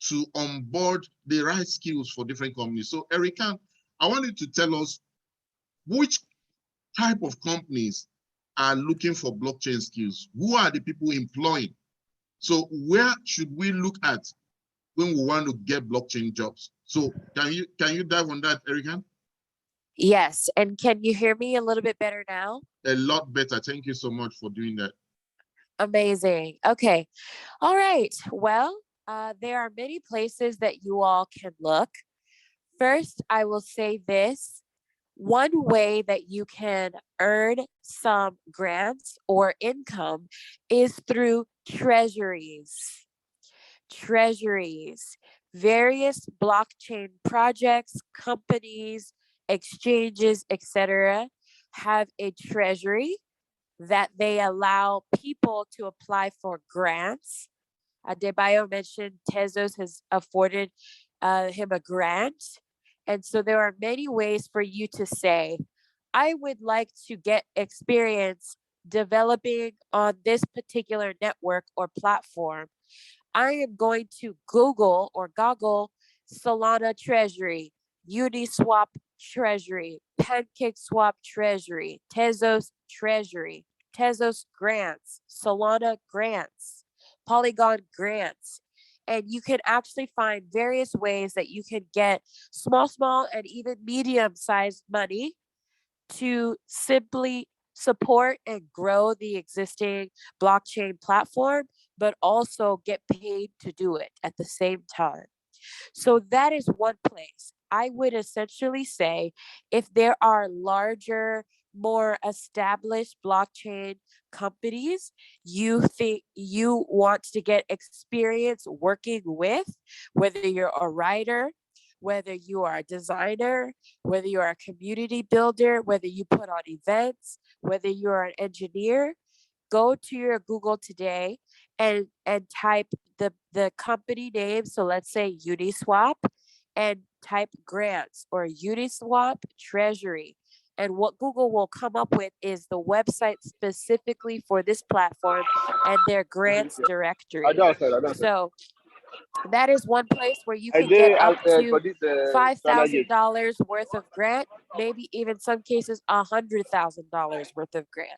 to onboard the right skills for different companies. So Erican, I want you to tell us which type of companies are looking for blockchain skills. Who are the people employing? So where should we look at when we want to get blockchain jobs? So can you dive on that, Erican? Yes, and can you hear me a little bit better now? A lot better. Thank you so much for doing that. Amazing. Okay. All right. Well, there are many places that you all can look. First, I will say this. One way that you can earn some grants or income is through treasuries. Treasuries, various blockchain projects, companies, exchanges, etc., have a treasury that they allow people to apply for grants. Adebayo mentioned Tezos has afforded him a grant. And so there are many ways for you to say, I would like to get experience developing on this particular network or platform. I am going to Google or Goggle Solana Treasury, Uniswap Treasury, PancakeSwap Treasury, Tezos Treasury, Tezos Grants, Solana Grants, Polygon Grants. And you can actually find various ways that you can get small, and even medium-sized money to simply support and grow the existing blockchain platform, but also get paid to do it at the same time. So that is one place. I would essentially say if there are larger, more established blockchain companies you think you want to get experience working with, whether you're a writer, whether you are a designer, whether you are a community builder, whether you put on events, whether you're an engineer, go to your Google today and type the company name. So let's say Uniswap, and type grants or Uniswap Treasury. And what Google will come up with is the website specifically for this platform and their grants directory. So that is one place where you can get up to $5,000 worth of grant, maybe even some cases $100,000 worth of grant.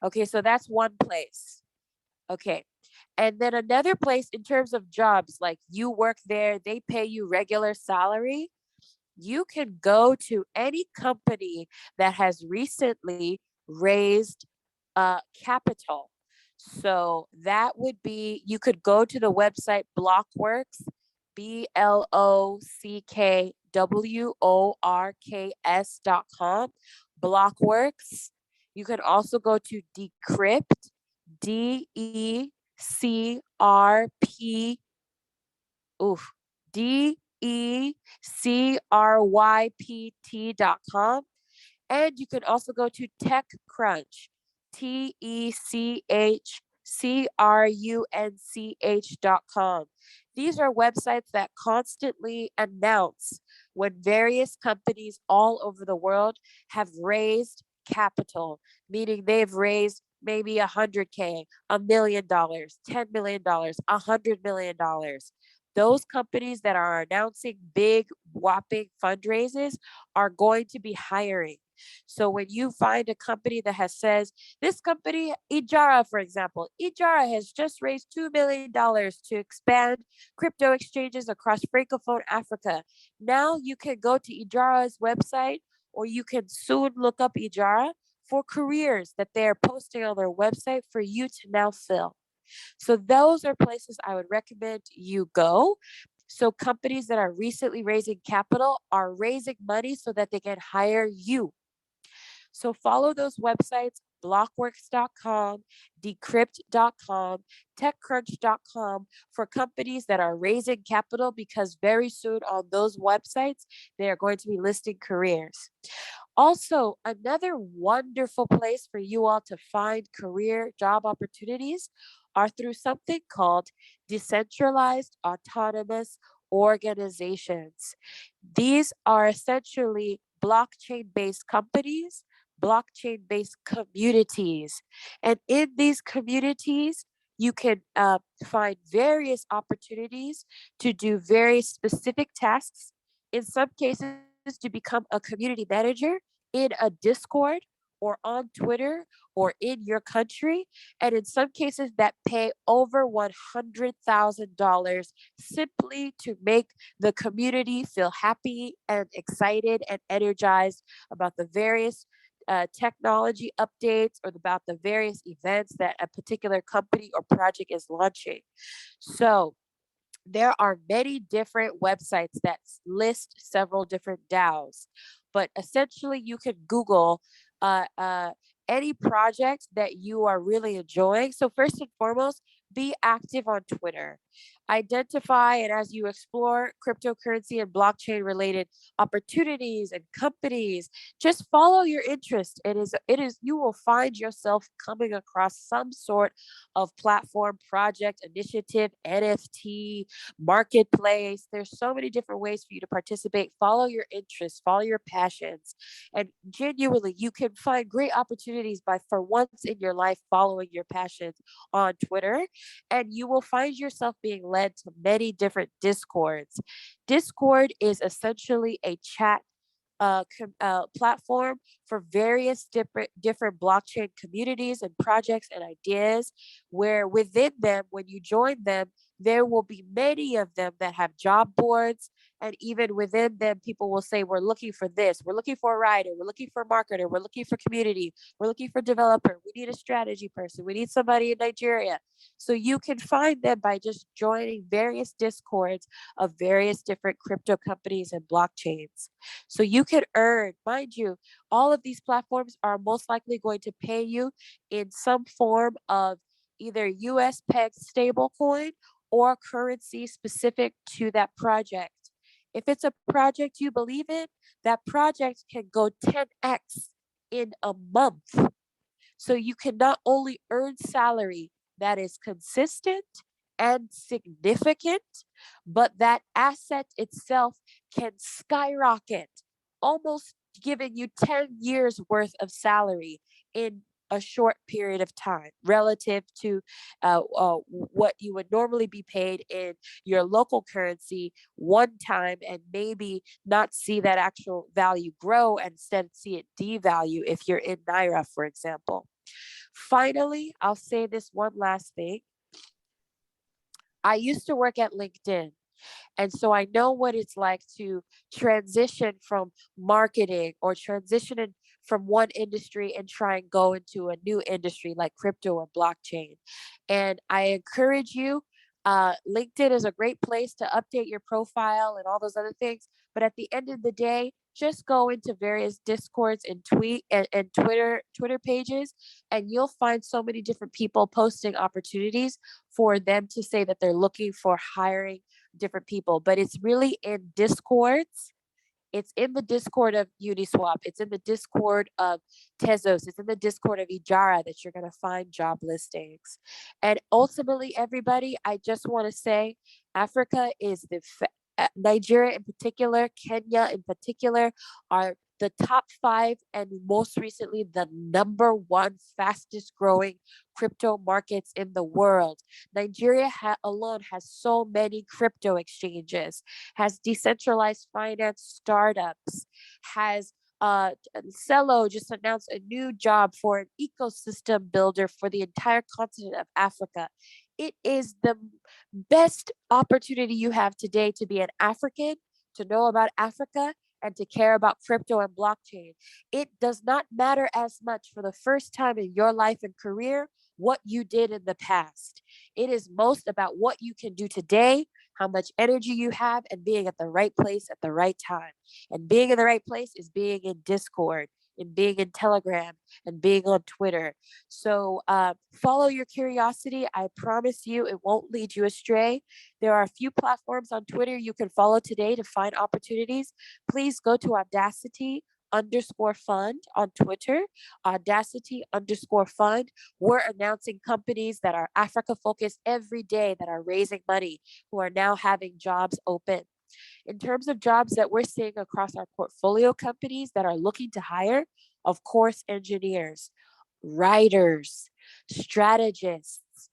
Okay, so that's one place. Okay, and then another place in terms of jobs, like you work there, they pay you regular salary. You can go to any company that has recently raised capital. So that would be, you could go to the website Blockworks, BLOCKWORKS.com, Blockworks. You can also go to Decrypt, DECRP, DECRYPT.com. And you can also go to TechCrunch, TechCrunch.com. These are websites that constantly announce when various companies all over the world have raised capital, meaning they've raised maybe $100K, $1 million, $10 million, $100 million. Those companies that are announcing big whopping fundraisers are going to be hiring. So when you find a company that says, this company, Ijara, for example, Ijara has just raised $2 million to expand crypto exchanges across Francophone Africa. Now you can go to Ijara's website, or you can soon look up Ijara for careers that they're posting on their website for you to now fill. So those are places I would recommend you go. So companies that are recently raising capital are raising money so that they can hire you. So follow those websites, Blockworks.com, Decrypt.com, TechCrunch.com, for companies that are raising capital, because very soon on those websites, they are going to be listing careers. Also, another wonderful place for you all to find career job opportunities are through something called decentralized autonomous organizations. These are essentially blockchain-based companies, blockchain-based communities. And in these communities, you can find various opportunities to do very specific tasks. In some cases, to become a community manager in a Discord or on Twitter or in your country. And in some cases that pay over $100,000 simply to make the community feel happy and excited and energized about the various technology updates or about the various events that a particular company or project is launching. So there are many different websites that list several different DAOs, but essentially you can Google any project that you are really enjoying. So first and foremost, be active on Twitter. Identify, and as you explore cryptocurrency and blockchain related opportunities and companies, just follow your interest. You will find yourself coming across some sort of platform, project, initiative, NFT, marketplace. There's so many different ways for you to participate. Follow your interests, follow your passions, and genuinely you can find great opportunities by, for once in your life, following your passions on Twitter, and you will find yourself being led to many different discords. Discord is essentially a chat platform for various different blockchain communities and projects and ideas, where within them, when you join them, there will be many of them that have job boards. And even within them, people will say, we're looking for this, we're looking for a writer, we're looking for a marketer, we're looking for community, we're looking for developer, we need a strategy person, we need somebody in Nigeria. So you can find them by just joining various discords of various different crypto companies and blockchains. So you can earn, mind you, all of these platforms are most likely going to pay you in some form of either US pegged stablecoin or currency specific to that project. If it's a project you believe in, that project can go 10x in a month. So you can not only earn salary that is consistent and significant, but that asset itself can skyrocket, almost giving you 10 years worth of salary in a short period of time relative to what you would normally be paid in your local currency one time, and maybe not see that actual value grow and instead see it devalue if you're in Naira, for example. Finally, I'll say this one last thing. I used to work at LinkedIn, and so I know what it's like to transition from marketing or transition from one industry and try and go into a new industry like crypto or blockchain. And I encourage you, LinkedIn is a great place to update your profile and all those other things. But at the end of the day, just go into various discords and Twitter pages, and you'll find so many different people posting opportunities for them to say that they're looking for hiring different people. But it's really in discords. It's in the Discord of Uniswap. It's in the Discord of Tezos. It's in the Discord of Ijara that you're going to find job listings. And ultimately, everybody, I just want to say Africa is Nigeria in particular, Kenya in particular, are the top 5 and most recently the #1 fastest growing crypto markets in the world. Nigeria alone has so many crypto exchanges, has decentralized finance startups, has Cello just announced a new job for an ecosystem builder for the entire continent of Africa. It is the best opportunity you have today to be an African, to know about Africa, and to care about crypto and blockchain. It does not matter as much for the first time in your life and career what you did in the past. It is most about what you can do today, how much energy you have, and being at the right place at the right time. And being in the right place is being in Discord, and being in Telegram, and being on Twitter. So follow your curiosity. I promise you it won't lead you astray. There are a few platforms on Twitter you can follow today to find opportunities. Please go to Audacity_fund on Twitter, Audacity_fund. We're announcing companies that are Africa focused every day that are raising money, who are now having jobs open. In terms of jobs that we're seeing across our portfolio companies that are looking to hire, of course, engineers, writers, strategists,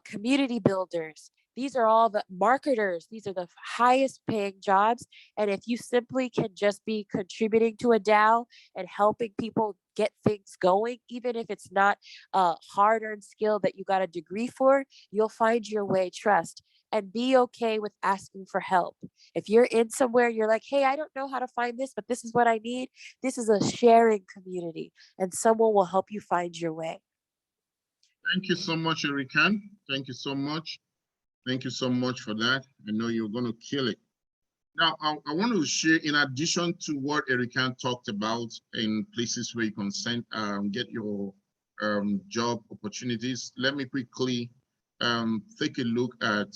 community builders. These are all the marketers. These are the highest paying jobs. And if you simply can just be contributing to a DAO and helping people get things going, even if it's not a hard-earned skill that you got a degree for, you'll find your way. Trust. And be okay with asking for help. If you're in somewhere, you're like, hey, I don't know how to find this, but this is what I need. This is a sharing community, and someone will help you find your way. Thank you so much, Erican. Thank you so much. Thank you so much for that. I know you're going to kill it. Now, I want to share, in addition to what Erican talked about in places where you can send, get your job opportunities, let me quickly take a look at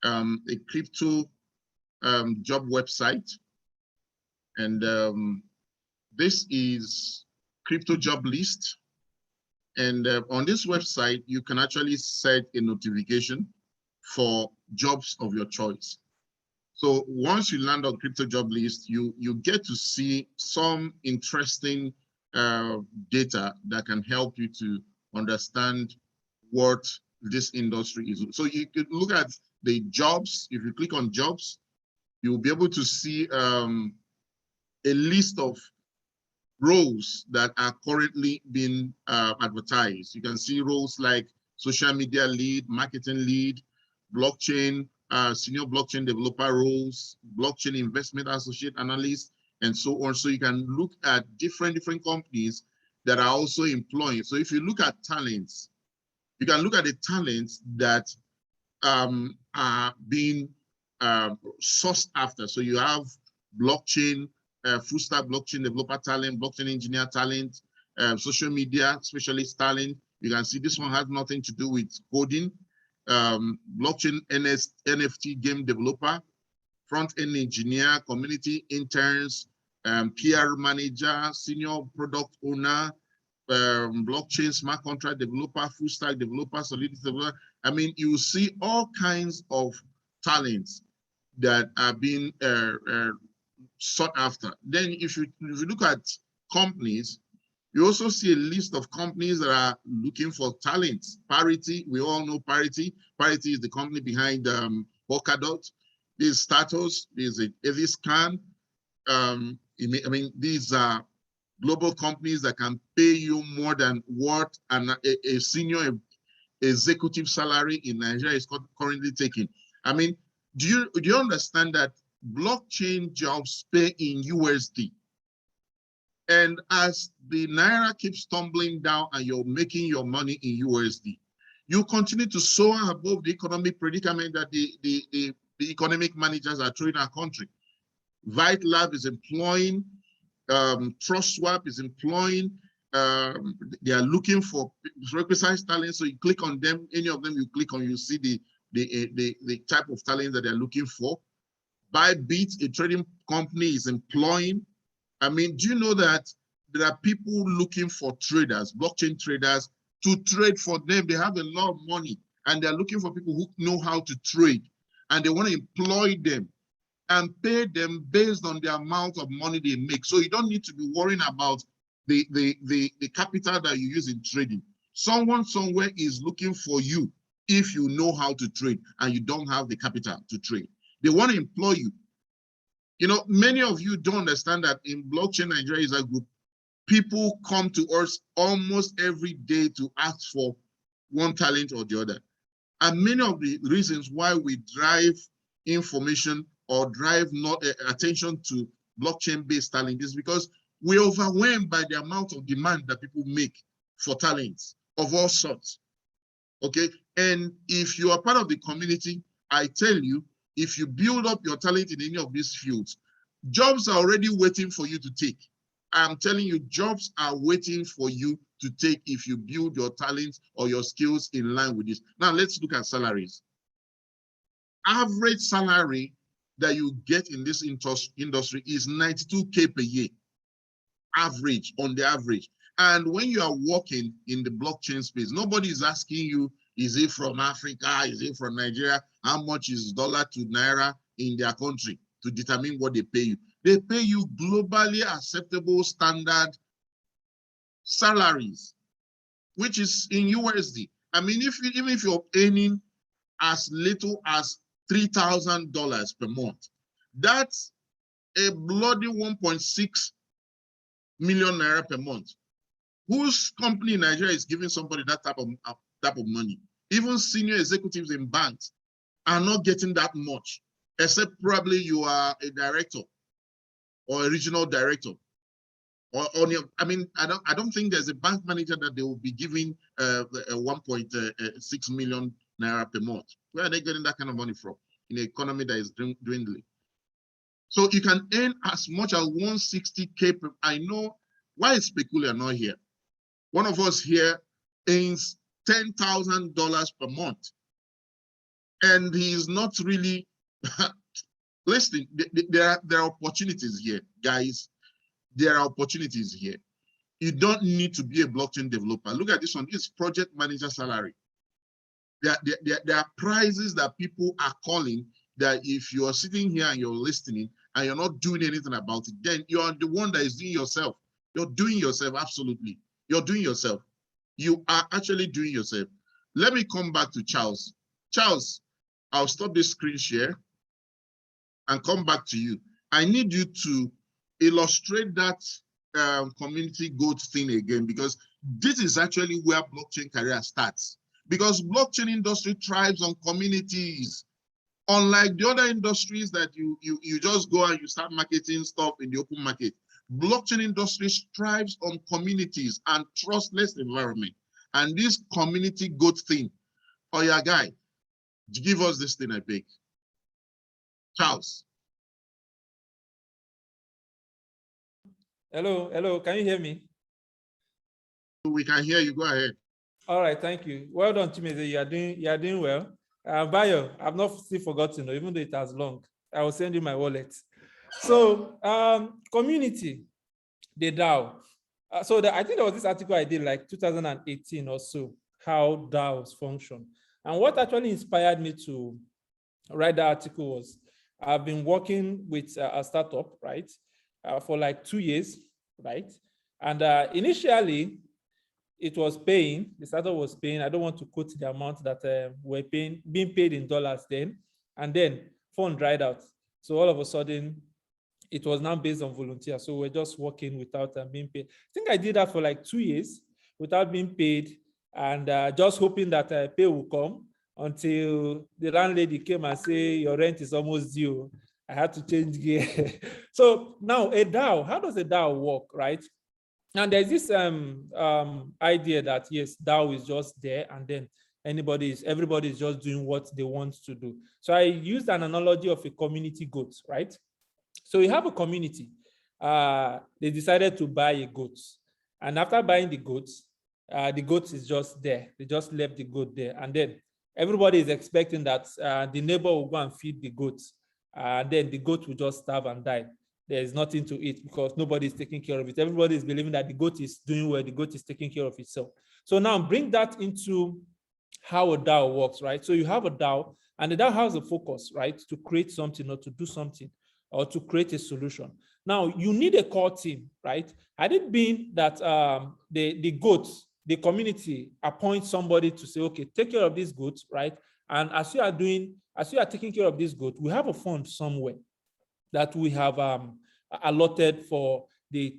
a crypto job website. And this is Crypto Job List. And on this website, you can actually set a notification for jobs of your choice. So once you land on Crypto Job List, you get to see some interesting data that can help you to understand what this industry is. So you could look at the jobs. If you click on jobs, you'll be able to see a list of roles that are currently being advertised. You can see roles like social media lead, marketing lead, blockchain, senior blockchain developer roles, blockchain investment associate analyst, and so on. So you can look at different companies that are also employing. So if you look at talents, you can look at the talents that are being sourced after. So you have blockchain, full stack blockchain developer talent, blockchain engineer talent, social media specialist talent. You can see this one has nothing to do with coding. Blockchain NFT game developer, front-end engineer, community interns, PR manager, senior product owner, blockchain smart contract developer, full stack developer, Solidity developer. I mean, you see all kinds of talents that are being sought after. Then if you look at companies, you also see a list of companies that are looking for talents. Parity, we all know Parity. Parity is the company behind Polkadot. There's Status, there's Eviscan. I mean, these are global companies that can pay you more than what a senior executive salary in Nigeria is currently taking. I mean, do you understand that blockchain jobs pay in USD? And as the Naira keeps tumbling down and you're making your money in USD, you continue to soar above the economic predicament that the economic managers are throwing our country. ViteLab is employing, TrustSwap is employing, they are looking for precise talent. So you click on them, any of them you click on, you see the type of talent that they're looking for. Bybit, a trading company, is employing. I mean, do you know that there are people looking for traders, blockchain traders, to trade for them? They have a lot of money and they're looking for people who know how to trade, and they want to employ them and pay them based on the amount of money they make. So you don't need to be worrying about the capital that you use in trading. Someone somewhere is looking for you if you know how to trade and you don't have the capital to trade. They want to employ you. You know, many of you don't understand that in Blockchain Nigeria User Group, people come to us almost every day to ask for one talent or the other. And many of the reasons why we drive information or drive attention to blockchain-based talent is because we're overwhelmed by the amount of demand that people make for talents of all sorts. Okay, and if you are part of the community, I tell you, if you build up your talent in any of these fields, jobs are already waiting for you to take. I'm telling you, jobs are waiting for you to take if you build your talents or your skills in line with this. Now let's look at salaries. Average salary that you get in this industry is 92K per year, average, on the average. And when you are working in the blockchain space, nobody is asking you, is it from Africa? Is it from Nigeria? How much is dollar to Naira in their country to determine what they pay you? They pay you globally acceptable standard salaries, which is in USD. I mean, even if you're earning as little as $3,000 per month, that's a bloody 1.6 million Naira per month. Whose company in Nigeria is giving somebody that type of money? Even senior executives in banks are not getting that much, except probably you are a director or a regional director. I mean, I don't think there's a bank manager that they will be giving 1.6 million naira per month. Where are they getting that kind of money from in an economy that is dwindling? So you can earn as much as 160K per, I know, why is Peculiar not here? One of us here earns $10,000 per month. And he is not really, listen, there are opportunities here, guys. There are opportunities here. You don't need to be a blockchain developer. Look at this one, this is project manager salary. There are prices that people are calling that if you are sitting here and you're listening and you're not doing anything about it, then you are the one that is doing yourself. You're doing yourself, absolutely. You're doing yourself. You are actually doing yourself. Let me come back to Charles. Charles, I'll stop this screen share and come back to you. I need you to illustrate that community goat thing again, because this is actually where blockchain career starts. Because blockchain industry thrives on communities. Unlike the other industries that you just go and you start marketing stuff in the open market, blockchain industry thrives on communities and trustless environment. And this community goat thing, oh yeah, guy, give us this thing, I beg. Charles. Hello, can you hear me? We can hear you, go ahead. All right, thank you. Well done, Chimeze, you are doing well. Bayo, I've not still forgotten, even though it has long. I will send you my wallet. So, community, the DAO. I think there was this article I did like 2018 or so, how DAOs function. And what actually inspired me to write that article was, I've been working with a startup, right, for like 2 years, right? And initially, it was paying, the startup was paying, I don't want to quote the amount that were being paid in dollars then, and then fund dried out. So all of a sudden, it was now based on volunteer. So we're just working without being paid. I think I did that for like 2 years without being paid, and just hoping that pay will come, until the landlady came and say, your rent is almost due. I had to change gear. So now a DAO, how does a DAO work, right? And there's this idea that yes, DAO is just there, and then everybody is just doing what they want to do. So I used an analogy of a community goat, right? So you have a community. They decided to buy a goat, and after buying the goat is just there. They just left the goat there, and then everybody is expecting that the neighbor will go and feed the goat, and then the goat will just starve and die. There is nothing to eat because nobody is taking care of it. Everybody is believing that the goat is doing well, the goat is taking care of itself. So now bring that into how a DAO works, right? So you have a DAO, and the DAO has a focus, right? To create something or to do something or to create a solution. Now you need a core team, right? Had it been that the goats, the community appoints somebody to say, okay, take care of these goats, right? And as you are taking care of this goat, we have a fund somewhere that we have allotted for the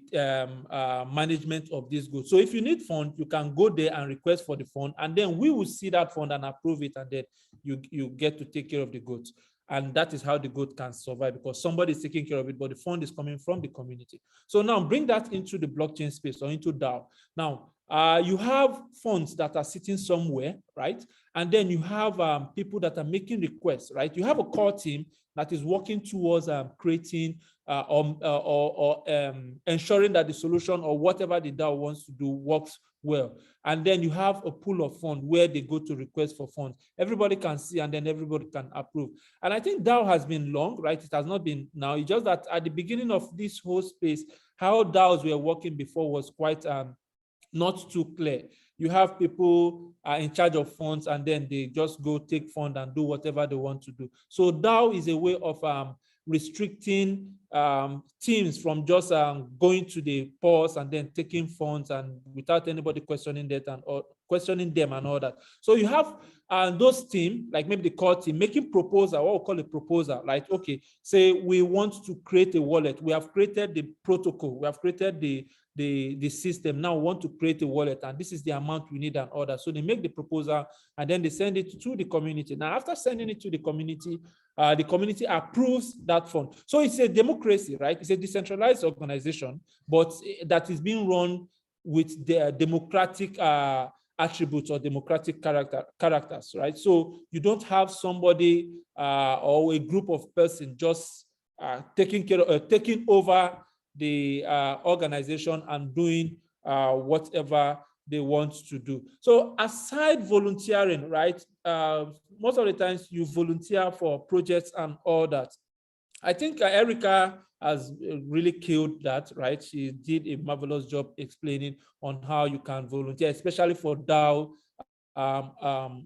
management of this goods. So if you need fund, you can go there and request for the fund, and then we will see that fund and approve it, and then you get to take care of the goods. And that is how the goat can survive, because somebody is taking care of it, but the fund is coming from the community. So now bring that into the blockchain space or into DAO. Now, you have funds that are sitting somewhere, right? And then you have people that are making requests, right? You have a core team that is working towards creating or ensuring that the solution or whatever the DAO wants to do works well. And then you have a pool of funds where they go to request for funds. Everybody can see, and then everybody can approve. And I think DAO has been long, right? It has not been now. It's just that at the beginning of this whole space, how DAOs were working before was quite not too clear. You have people in charge of funds, and then they just go take fund and do whatever they want to do. So DAO is a way of restricting teams from just going to the pause and then taking funds and without anybody questioning that or questioning them and all that. So you have those teams, like maybe the core team, making proposal, what we call a proposal, like, okay, say we want to create a wallet. We have created the protocol. We have created the system. Now we want to create a wallet, and this is the amount we need and order. So they make the proposal, and then they send it to the community. Now, after sending it to the community approves that fund. So it's a democracy, right? It's a decentralized organization, but that is being run with the democratic attributes or democratic characters, right? So you don't have somebody or a group of persons just taking over the organization and doing whatever they want to do. So aside volunteering, right? Most of the times you volunteer for projects and all that. I think Erica has really killed that, right? She did a marvelous job explaining on how you can volunteer, especially for DAO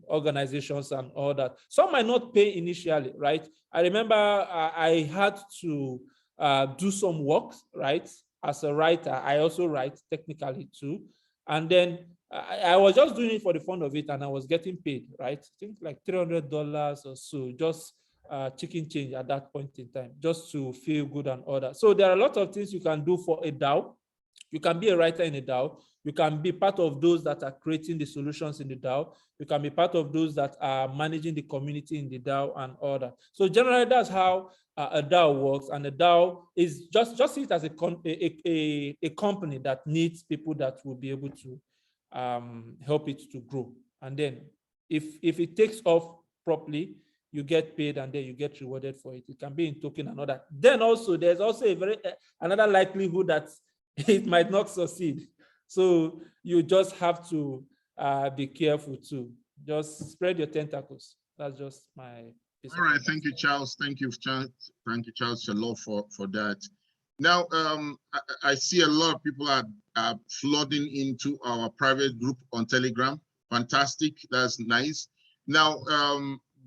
organizations and all that. Some might not pay initially, right? I remember I had to do some work, right? As a writer, I also write technically too. And then I was just doing it for the fun of it, and I was getting paid, right? I think like $300 or so, just chicken change at that point in time, just to feel good and all that. So there are a lot of things you can do for a DAO. You can be a writer in a DAO. You can be part of those that are creating the solutions in the DAO. You can be part of those that are managing the community in the DAO and all that. So generally, that's how a DAO works. And a DAO is just see it as a company that needs people that will be able to help it to grow. And then if it takes off properly, you get paid and then you get rewarded for it. It can be in token and all that. Then also, there's also another likelihood that it might not succeed. So you just have to be careful too. Just spread your tentacles. That's just my piece. All right, thank you, Charles. Thank you, Charles Shalom for that. Now, I see a lot of people are flooding into our private group on Telegram. Fantastic, that's nice. Now,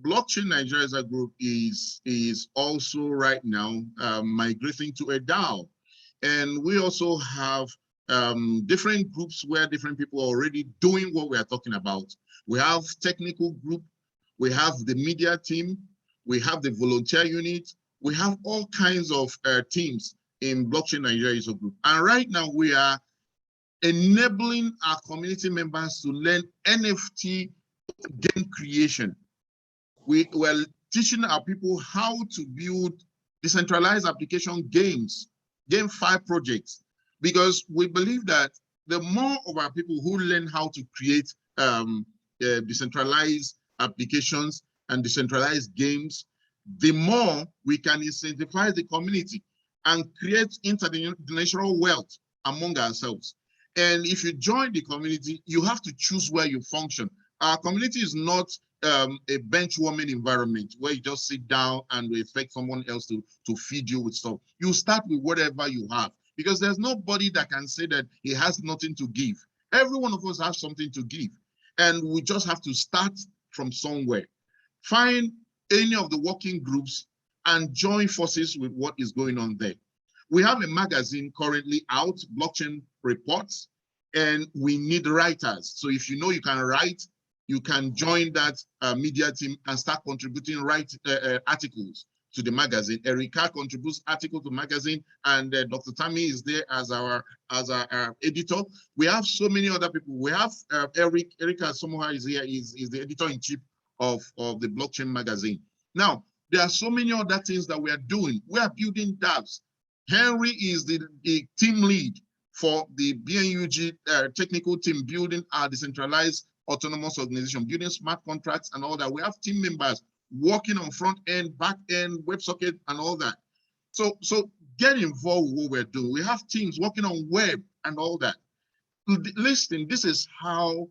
Blockchain Nigeria as a group is also right now migrating to a DAO. And we also have different groups where different people are already doing what we are talking about. We have technical group, we have the media team, we have the volunteer unit, we have all kinds of teams in Blockchain Nigeria as a group. And right now we are enabling our community members to learn NFT game creation. We were teaching our people how to build decentralized application games, GameFi projects, because we believe that the more of our people who learn how to create decentralized applications and decentralized games, the more we can incentivize the community and create intergenerational wealth among ourselves. And if you join the community, you have to choose where you function. Our community is not a bench warming environment where you just sit down and we expect someone else to feed you with stuff. You start with whatever you have, because there's nobody that can say that he has nothing to give. Every one of us has something to give, and we just have to start from somewhere. Find any of the working groups and join forces with what is going on there. We have a magazine currently out, Blockchain Reports, and we need writers. So if you know you can write, you can join that media team and start contributing articles to the magazine. Erica contributes articles to the magazine, and Dr. Tammy is there as our editor. We have so many other people. We have Erica somehow is here, is the editor-in-chief of the Blockchain magazine. Now, there are so many other things that we are doing. We are building DApps. Henry is the team lead for the BNUG technical team, building our decentralized autonomous organization, building smart contracts and all that. We have team members working on front end, back end, WebSocket and all that. So get involved with what we're doing. We have teams working on web and all that. Listen, this is how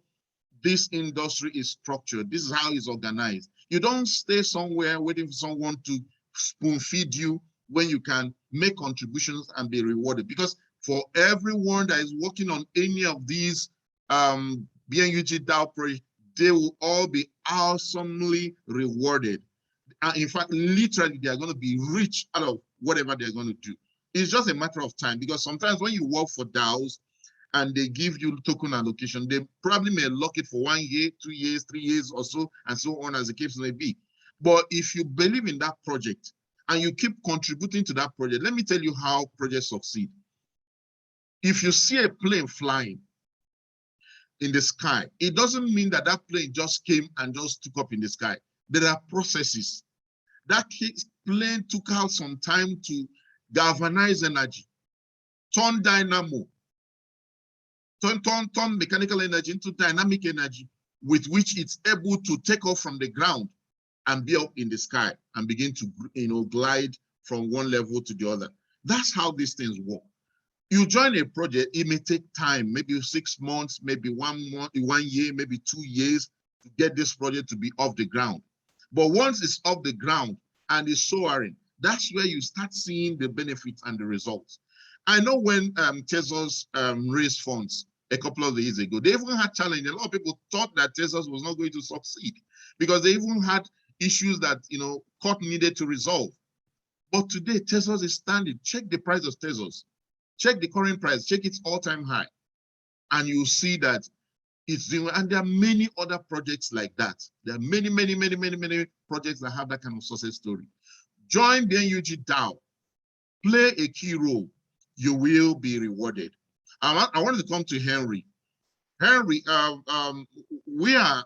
this industry is structured. This is how it's organized. You don't stay somewhere waiting for someone to spoon feed you when you can make contributions and be rewarded. Because for everyone that is working on any of these BNUG DAO projects, they will all be awesomely rewarded. In fact, literally, they are going to be rich out of whatever they're going to do. It's just a matter of time, because sometimes when you work for DAOs and they give you token allocation, they probably may lock it for 1 year, 2 years, 3 years or so, and so on as the case may be. But if you believe in that project and you keep contributing to that project, let me tell you how projects succeed. If you see a plane flying in the sky, it doesn't mean that that plane just came and just took up in the sky. There are processes. That plane took out some time to galvanize energy, turn dynamo, turn mechanical energy into dynamic energy with which it's able to take off from the ground and be up in the sky and begin to, glide from one level to the other. That's how these things work. You join a project, it may take time, maybe 6 months, maybe 1 month, 1 year, maybe 2 years to get this project to be off the ground. But once it's off the ground and it's soaring, that's where you start seeing the benefits and the results. I know when Tezos raised funds a couple of years ago, they even had challenge. A lot of people thought that Tezos was not going to succeed because they even had issues that court needed to resolve. But today, Tezos is standing. Check the price of Tezos. Check the current price. Check its all-time high, and you see that it's doing. And there are many other projects like that. There are many projects that have that kind of success story. Join BNUG DAO. Play a key role. You will be rewarded. I wanted to come to Henry. Henry, we are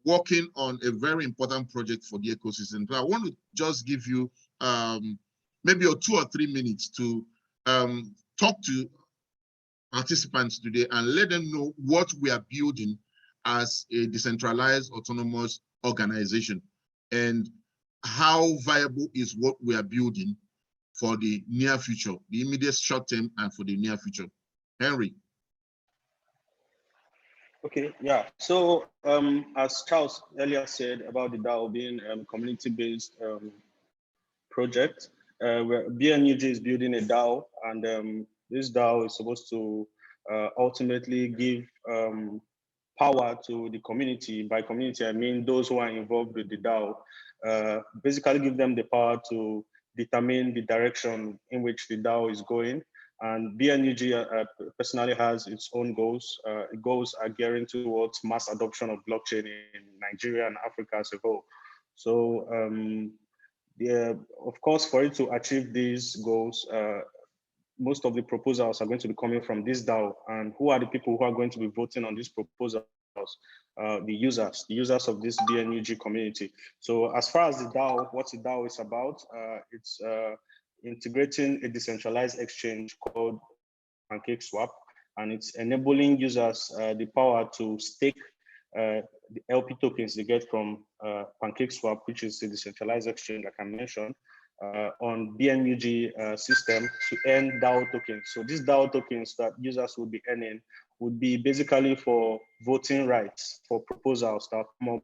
working on a very important project for the ecosystem. So I want to just give you maybe 2 or 3 minutes to talk to participants today and let them know what we are building as a decentralized autonomous organization and how viable is what we are building for the near future, the immediate short term and for the near future. Henry. Okay, yeah. So as Charles earlier said about the DAO being a community-based project, where BNUG is building a DAO, and this DAO is supposed to ultimately give power to the community. By community, I mean those who are involved with the DAO, basically give them the power to determine the direction in which the DAO is going. And BNUG personally has its own goals. Goals are gearing towards mass adoption of blockchain in Nigeria and Africa as a whole. So, of course, for it to achieve these goals, most of the proposals are going to be coming from this DAO. And who are the people who are going to be voting on these proposals? The users of this BNUG community. So as far as the DAO, what the DAO is about, it's integrating a decentralized exchange called PancakeSwap, and it's enabling users the power to stake the LP tokens they get from PancakeSwap, which is a decentralized exchange, like I mentioned, on BNUG system to earn DAO tokens. So these DAO tokens that users will be earning would be basically for voting rights for proposals that come up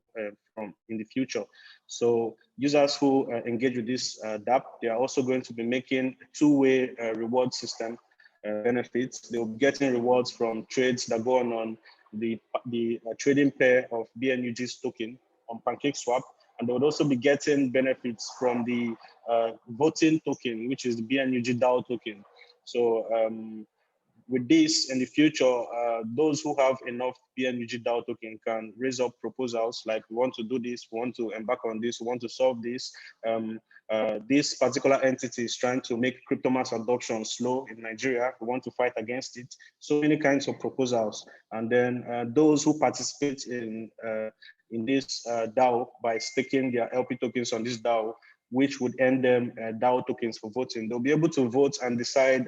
from in the future. So users who engage with this DApp, they are also going to be making two-way reward system benefits. They'll be getting rewards from trades that go on the trading pair of BNUG's token on PancakeSwap, and they would also be getting benefits from the voting token, which is the BNUG DAO token. So with this in the future, those who have enough BNUG DAO token can raise up proposals like, we want to do this, we want to embark on this, we want to solve this. This particular entity is trying to make crypto mass adoption slow in Nigeria. We want to fight against it. So many kinds of proposals. And then those who participate in this DAO by staking their LP tokens on this DAO, which would earn them DAO tokens for voting, they'll be able to vote and decide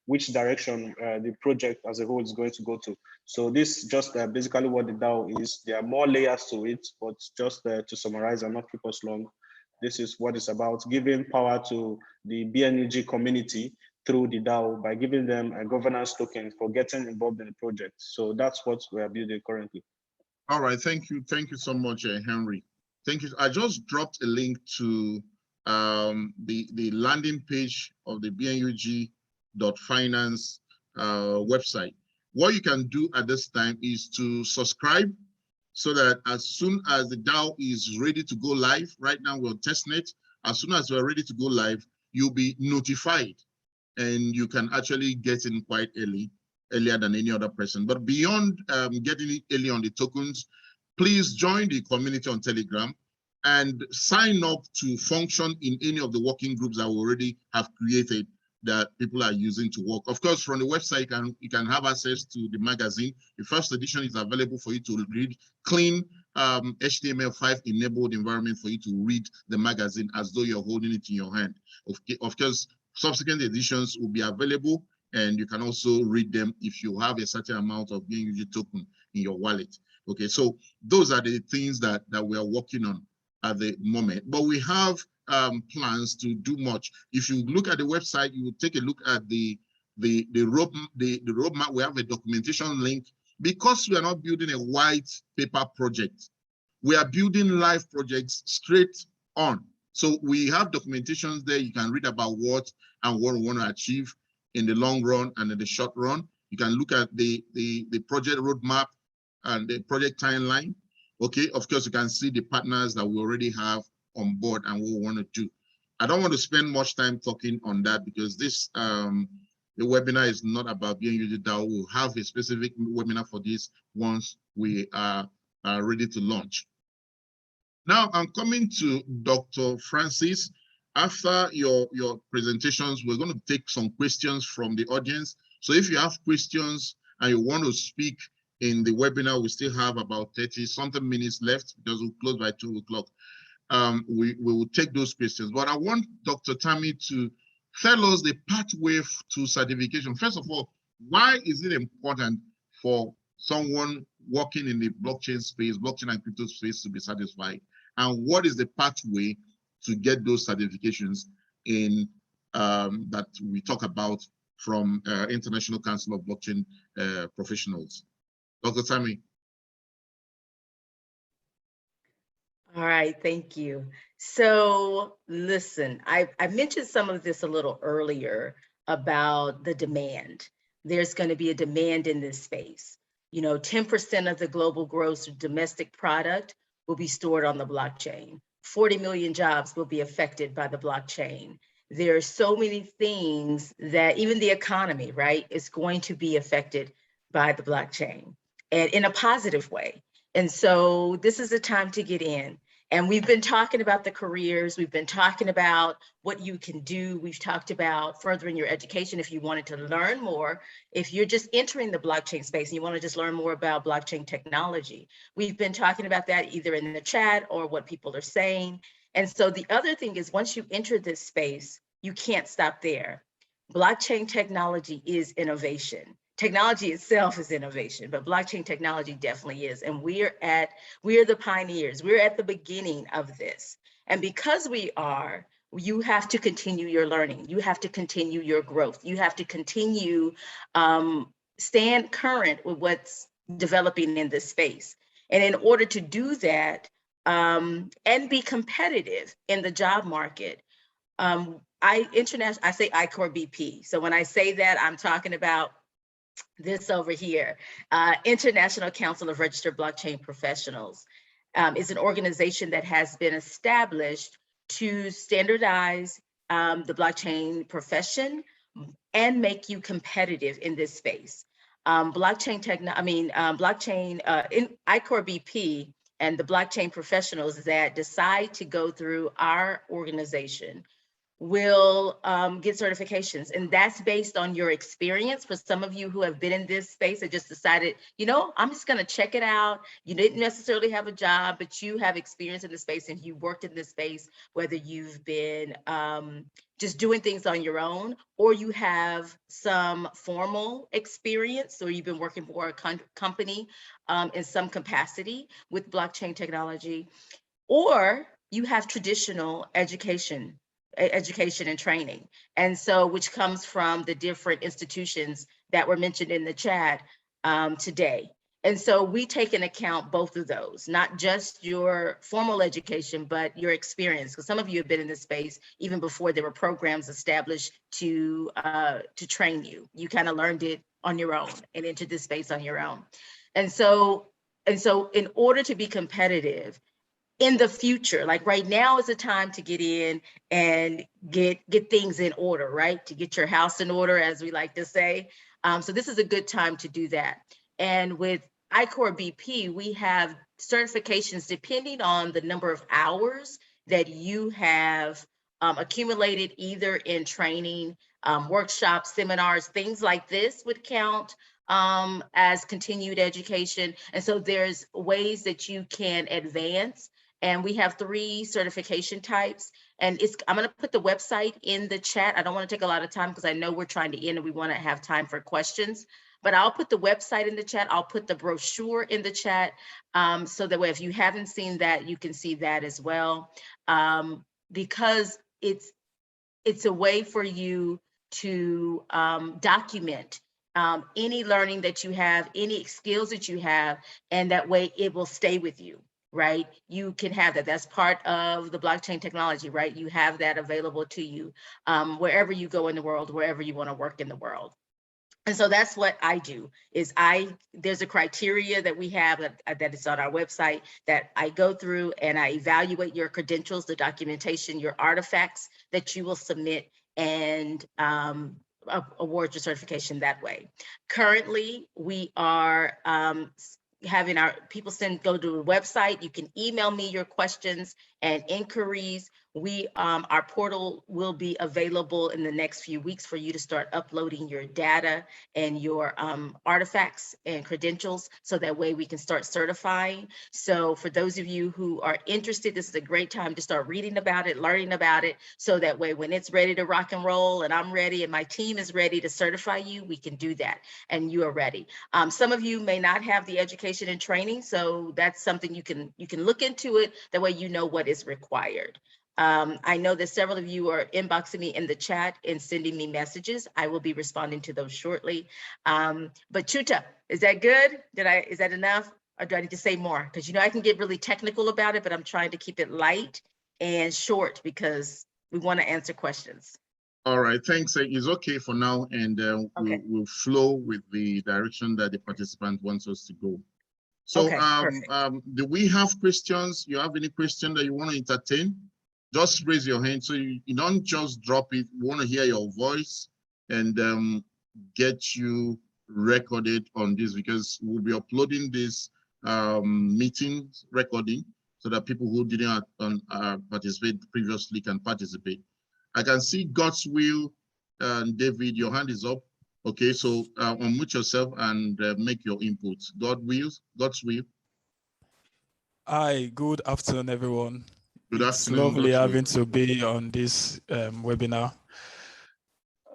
which direction the project as a whole is going to go to. So this is just basically what the DAO is. There are more layers to it, but just to summarize and not keep us long, this is what it's about: giving power to the BNUG community through the DAO by giving them a governance token for getting involved in the project. So that's what we are building currently. All right, thank you so much, Henry. Thank you. I just dropped a link to the landing page of the BNUG.finance website. What you can do at this time is to subscribe so that as soon as the DAO is ready to go live, right now we're on testnet, as soon as we're ready to go live, you'll be notified and you can actually get in quite earlier than any other person. But beyond getting it early on the tokens, please join the community on Telegram and sign up to function in any of the working groups that we already have created that people are using to work. Of course, from the website, you can have access to the magazine. The first edition is available for you to read, clean HTML5 enabled environment for you to read the magazine as though you're holding it in your hand. Of course, subsequent editions will be available and you can also read them if you have a certain amount of BNUG token in your wallet. Okay, so those are the things that we are working on at the moment, but we have plans to do much. If you look at the website, you will take a look at the roadmap. We have a documentation link, because we are not building a white paper project. We are building live projects straight on. So we have documentations there. You can read about what we want to achieve in the long run and in the short run. You can look at the project roadmap and the project timeline. Okay, of course, you can see the partners that we already have on board and what we want to do. I don't want to spend much time talking on that, because this the webinar is not about BNUG DAO. We'll have a specific webinar for this once we are ready to launch. Now I'm coming to Dr. Francis. After your presentations, we're going to take some questions from the audience. So if you have questions and you want to speak in the webinar, we still have about 30-something minutes left, because we'll close by 2 o'clock. We will take those questions. But I want Dr. Tammy to tell us the pathway to certification. First of all, why is it important for someone working in the blockchain space, blockchain and crypto space, to be satisfied? And what is the pathway to get those certifications in that we talk about from International Council of Blockchain Professionals? Dr. Tammy. All right, thank you. So listen, I mentioned some of this a little earlier about the demand. There's going to be a demand in this space. You know, 10% of the global gross domestic product will be stored on the blockchain. 40 million jobs will be affected by the blockchain. There are so many things that even the economy, right, is going to be affected by the blockchain, and in a positive way. And so this is the time to get in. And we've been talking about the careers. We've been talking about what you can do. We've talked about furthering your education if you wanted to learn more. If you're just entering the blockchain space and you want to just learn more about blockchain technology, we've been talking about that either in the chat or what people are saying. And so the other thing is, once you enter this space, you can't stop there. Blockchain technology is innovation. Technology itself is innovation, but blockchain technology definitely is. And we are the pioneers. We're at the beginning of this. And because we are, you have to continue your learning. You have to continue your growth. You have to continue stand current with what's developing in this space. And in order to do that and be competitive in the job market, I say I-Corps BP. So when I say that, I'm talking about this over here. International Council of Registered Blockchain Professionals is an organization that has been established to standardize the blockchain profession and make you competitive in this space. I-Corps BP and the blockchain professionals that decide to go through our organization will get certifications, and that's based on your experience. For some of you who have been in this space and just decided, you know, I'm just going to check it out. You didn't necessarily have a job, but you have experience in the space and you worked in this space, whether you've been just doing things on your own, or you have some formal experience, or you've been working for a company in some capacity with blockchain technology, or you have traditional education and training. And so, which comes from the different institutions that were mentioned in the chat today. And so we take into account both of those, not just your formal education, but your experience. Because some of you have been in this space even before there were programs established to train you. You kind of learned it on your own and entered this space on your own. And so in order to be competitive, in the future, like right now is the time to get in and get things in order, right? To get your house in order, as we like to say. So this is a good time to do that. And with I-Corps BP, we have certifications depending on the number of hours that you have accumulated either in training, workshops, seminars, things like this would count as continued education. And so there's ways that you can advance. And we have 3 certification types. And I'm going to put the website in the chat. I don't want to take a lot of time because I know we're trying to end and we want to have time for questions. But I'll put the website in the chat. I'll put the brochure in the chat. So that way, if you haven't seen that, you can see that as well. Because it's a way for you to document any learning that you have, any skills that you have, and that way it will stay with you, right? You can have that. That's part of the blockchain technology, right? You have that available to you wherever you go in the world, wherever you want to work in the world. And so that's what I do is there's a criteria that we have that is on our website that I go through and I evaluate your credentials, the documentation, your artifacts that you will submit, and award your certification that way. Currently, we are having our people go to the website. You can email me your questions and inquiries. Our portal will be available in the next few weeks for you to start uploading your data and your artifacts and credentials, so that way we can start certifying. So for those of you who are interested, this is a great time to start reading about it, learning about it, so that way when it's ready to rock and roll and I'm ready and my team is ready to certify you, we can do that and you are ready. Some of you may not have the education and training, so that's something you can look into it. That way you know what is required. I know that several of you are inboxing me in the chat and sending me messages. I will be responding to those shortly. But Chuta, is that good? Is that enough? Or do I need to say more? Because I can get really technical about it, but I'm trying to keep it light and short because we want to answer questions. All right, thanks. It's okay for now, and Okay. we'll flow with the direction that the participant wants us to go. So Okay, do we have questions? You have any question that you want to entertain? Just raise your hand so you don't just drop it. We want to hear your voice and get you recorded on this, because we'll be uploading this meeting recording so that people who didn't participate previously can participate. I can see God's Will, David, your hand is up. Okay, so unmute yourself and make your input. God's Will. Hi, good afternoon, everyone. Good It's afternoon. lovely God's having Will. to be on this webinar.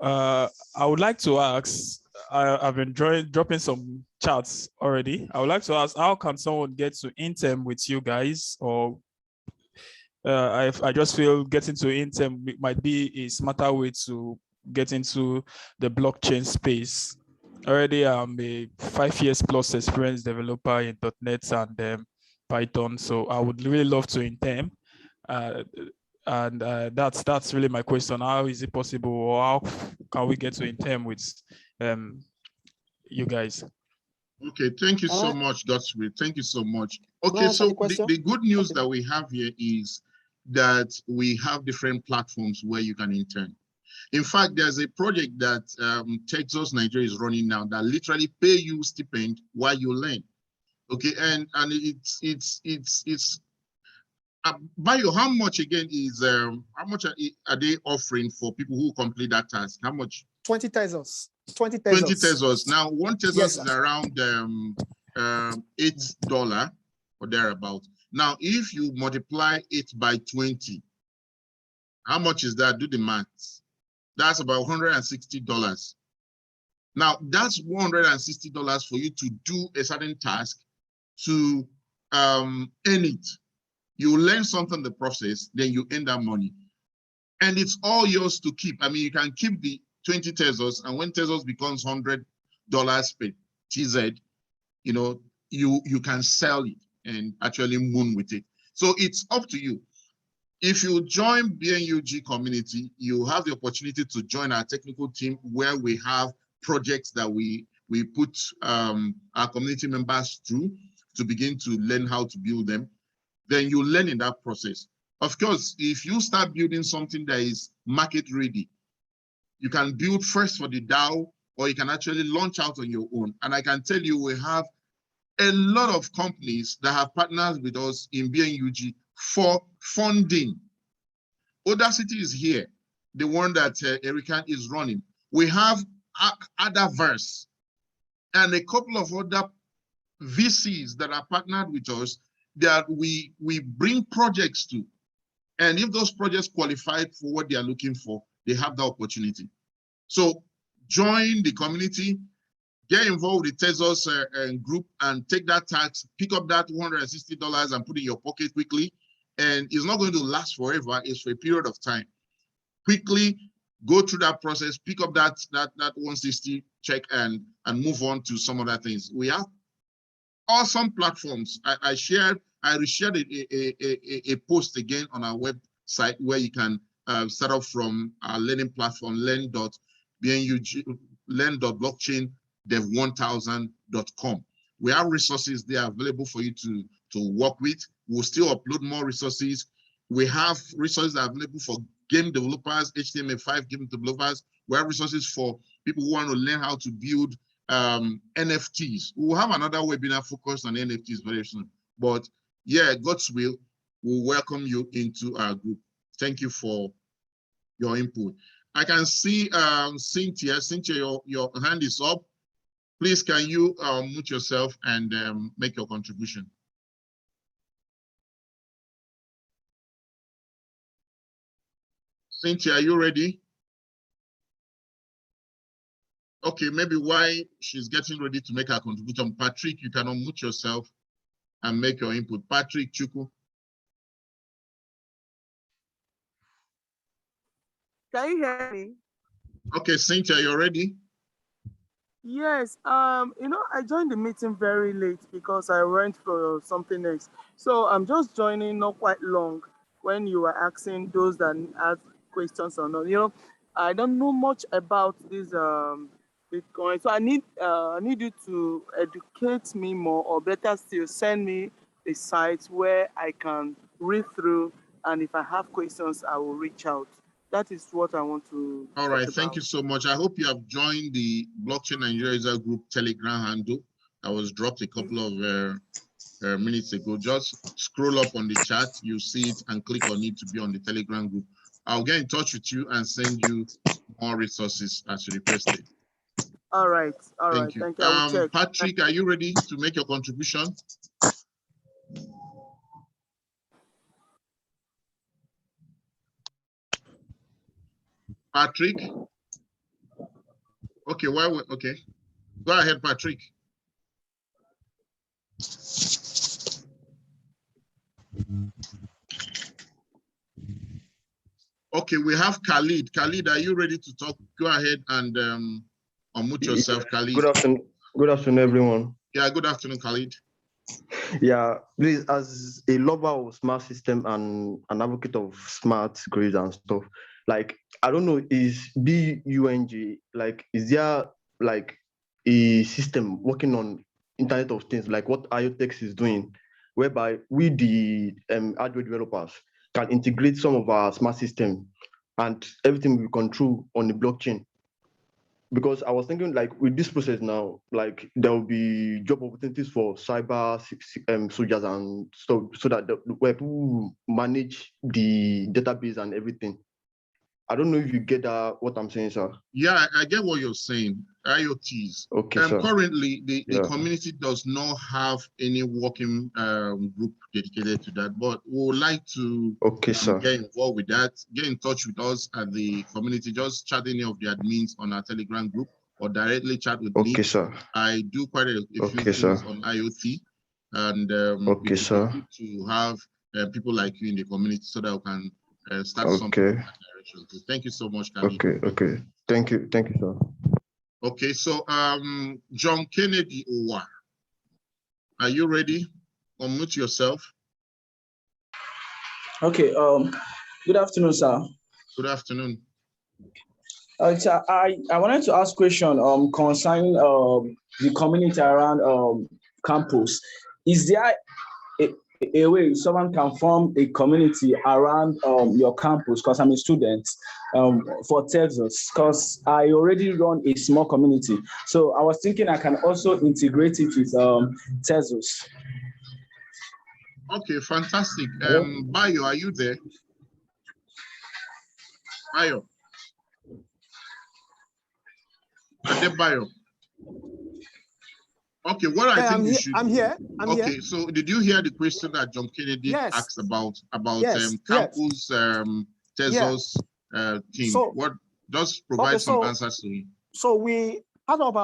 I would like to ask, I've been dropping some charts already. I would like to ask, how can someone get to Intem with you guys? Or I just feel getting to Intem might be a smarter way to get into the blockchain space. Already I'm a 5 years plus experienced developer in .NET and Python, so I would really love to Intem. That's really my question. How is it possible, or how can we get to Intem with you guys? Okay, thank you so much, God's Will. Thank you so much. Okay, so the good news that we have here is that we have different platforms where you can intern. In fact, there's a project that Texas Nigeria is running now that literally pay you stipend while you learn. Okay, and it's Bayo, how much again is how much are they offering for people who complete that task? How much? 20 Tezos. 20 Tezos. 20 Tezos. Now, one Tezos Yes, is around $8 or thereabout. Now, if you multiply it by 20, how much is that? Do the maths. That's about $160. Now, that's $160 for you to do a certain task to earn it. You learn something in the process, then you earn that money. And it's all yours to keep. I mean, you can keep the 20 Tezos, and when Tezos becomes $100 per TZ, you can sell it and actually moon with it. So it's up to you. If you join BNUG community, you have the opportunity to join our technical team where we have projects that we put our community members through to begin to learn how to build them. Then you learn in that process. Of course, if you start building something that is market ready, you can build first for the DAO, or you can actually launch out on your own. And I can tell you, we have a lot of companies that have partnered with us in BNUG for funding. Audacity is here, the one that Erica is running. We have Adaverse and a couple of other VCs that are partnered with us that we bring projects to. And if those projects qualified for what they are looking for, they have the opportunity. So join the community, get involved with the Tezos group and take that tax, pick up that $160 and put it in your pocket quickly. And it's not going to last forever, it's for a period of time. Quickly go through that process, pick up that 160 check and move on to some other things. We have awesome platforms. I reshared a post again on our website where you can start off from our learning platform, learn.blockchaindev1000.com. We have resources there available for you to work with. We'll still upload more resources. We have resources available for game developers, HTML5 game developers. We have resources for people who want to learn how to build NFTs. We'll have another webinar focused on NFTs very soon. But yeah, God's will, we'll welcome you into our group. Thank you for your input. I can see Cynthia. Cynthia, your hand is up. Please, can you mute yourself and make your contribution? Cynthia, are you ready? Okay, maybe while she's getting ready to make her contribution, Patrick, you can unmute yourself and make your input. Patrick Chuku. Can you hear me? Okay, Cynthia, you're ready? Yes. I joined the meeting very late because I went for something else. So I'm just joining not quite long when you were asking those that ask questions or not. I don't know much about this Bitcoin. So I need you to educate me more, or better still, send me a site where I can read through, and if I have questions, I will reach out. That is what I want to. All right, thank you so much. I hope you have joined the Blockchain Nigeria User Group Telegram handle that was dropped a couple of minutes ago. Just scroll up on the chat, you see it and click on it to be on the Telegram group. I'll get in touch with you and send you more resources as requested. All right, Thank you. Thank you. I will check. Patrick, are you ready to make your contribution? Patrick? Okay, okay. Go ahead, Patrick. Okay, we have Khalid. Khalid, are you ready to talk? Go ahead and unmute yourself, Khalid. Good afternoon. Good afternoon, everyone. Yeah, good afternoon, Khalid. Yeah, please, as a lover of smart system and an advocate of smart grids and stuff, like, I don't know, is BUNG, like, is there like a system working on Internet of Things, like what IoTeX is doing, whereby we, the hardware developers, can integrate some of our smart system and everything will control on the blockchain? Because I was thinking, like, with this process now, like, there will be job opportunities for cyber soldiers and stuff, so that where people manage the database and everything. I don't know if you get what I'm saying, sir. Yeah, I get what you're saying. IoTs. Okay, sir. Currently, the community does not have any working group dedicated to that, but we would like to get involved with that. Get in touch with us at the community. Just chat any of the admins on our Telegram group or directly chat with me. Okay, sir. I do quite a few things on IoT, and it's good to have people like you in the community so that we can start something in that direction. So thank you so much, Khalid. Okay. Thank you, sir. Okay, so John Kennedy Owa, are you ready? Unmute yourself. Okay. Good afternoon, sir. Good afternoon. Sir, I wanted to ask a question concerning the community around campus. Is there a way someone can form a community around your campus? Because I'm a student for Tezos, because I already run a small community. So I was thinking I can also integrate it with Tezos. Okay, fantastic. Bayo, are you there? Bayo. Adebayo. Okay. Okay, what I think we should. I'm here. Okay, so did you hear the question that John Kennedy asked about Yes, Campus Tezos team? So- What just provide some answers to him. So part of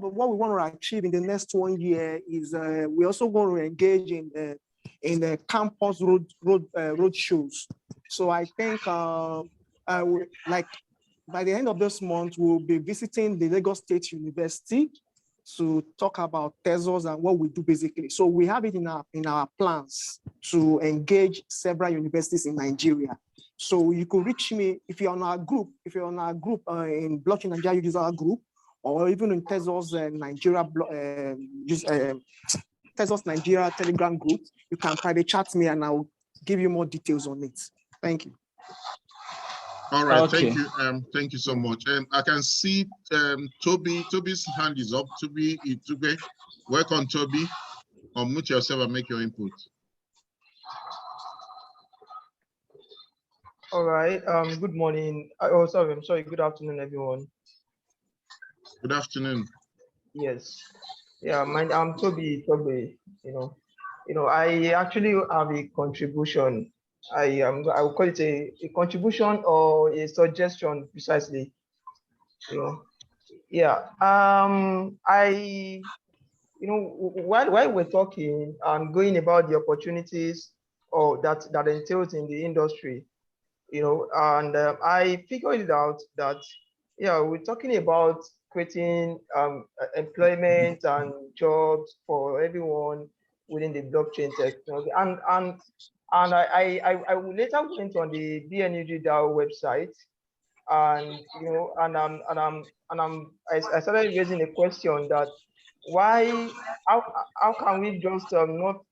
what we want to achieve in the next 1 year is we're also going to engage in the campus road shows. So I think like by the end of this month, we'll be visiting the Lagos State University to talk about Tezos and what we do basically. So we have it in our plans to engage several universities in Nigeria. So you could reach me if you're on our group, in Blockchain Nigeria user group, or even in Tezos Nigeria Tezos Nigeria Telegram group. You can private chat me and I'll give you more details on it. Thank you. All right, Okay. thank you so much. I can see Toby's hand is up. Toby, welcome, Toby. Unmute yourself and make your input. All right. Good morning. I'm sorry. Good afternoon, everyone. Good afternoon. Yes. Yeah. I'm Toby. You know. I actually have a contribution. I will call it a contribution or a suggestion precisely. You know. Yeah. While we're talking and going about the opportunities or that entails in the industry, and I figured it out that, we're talking about creating employment and jobs for everyone within the blockchain technology. And I later went on the BNUG DAO website, and I started raising a question that how can we just not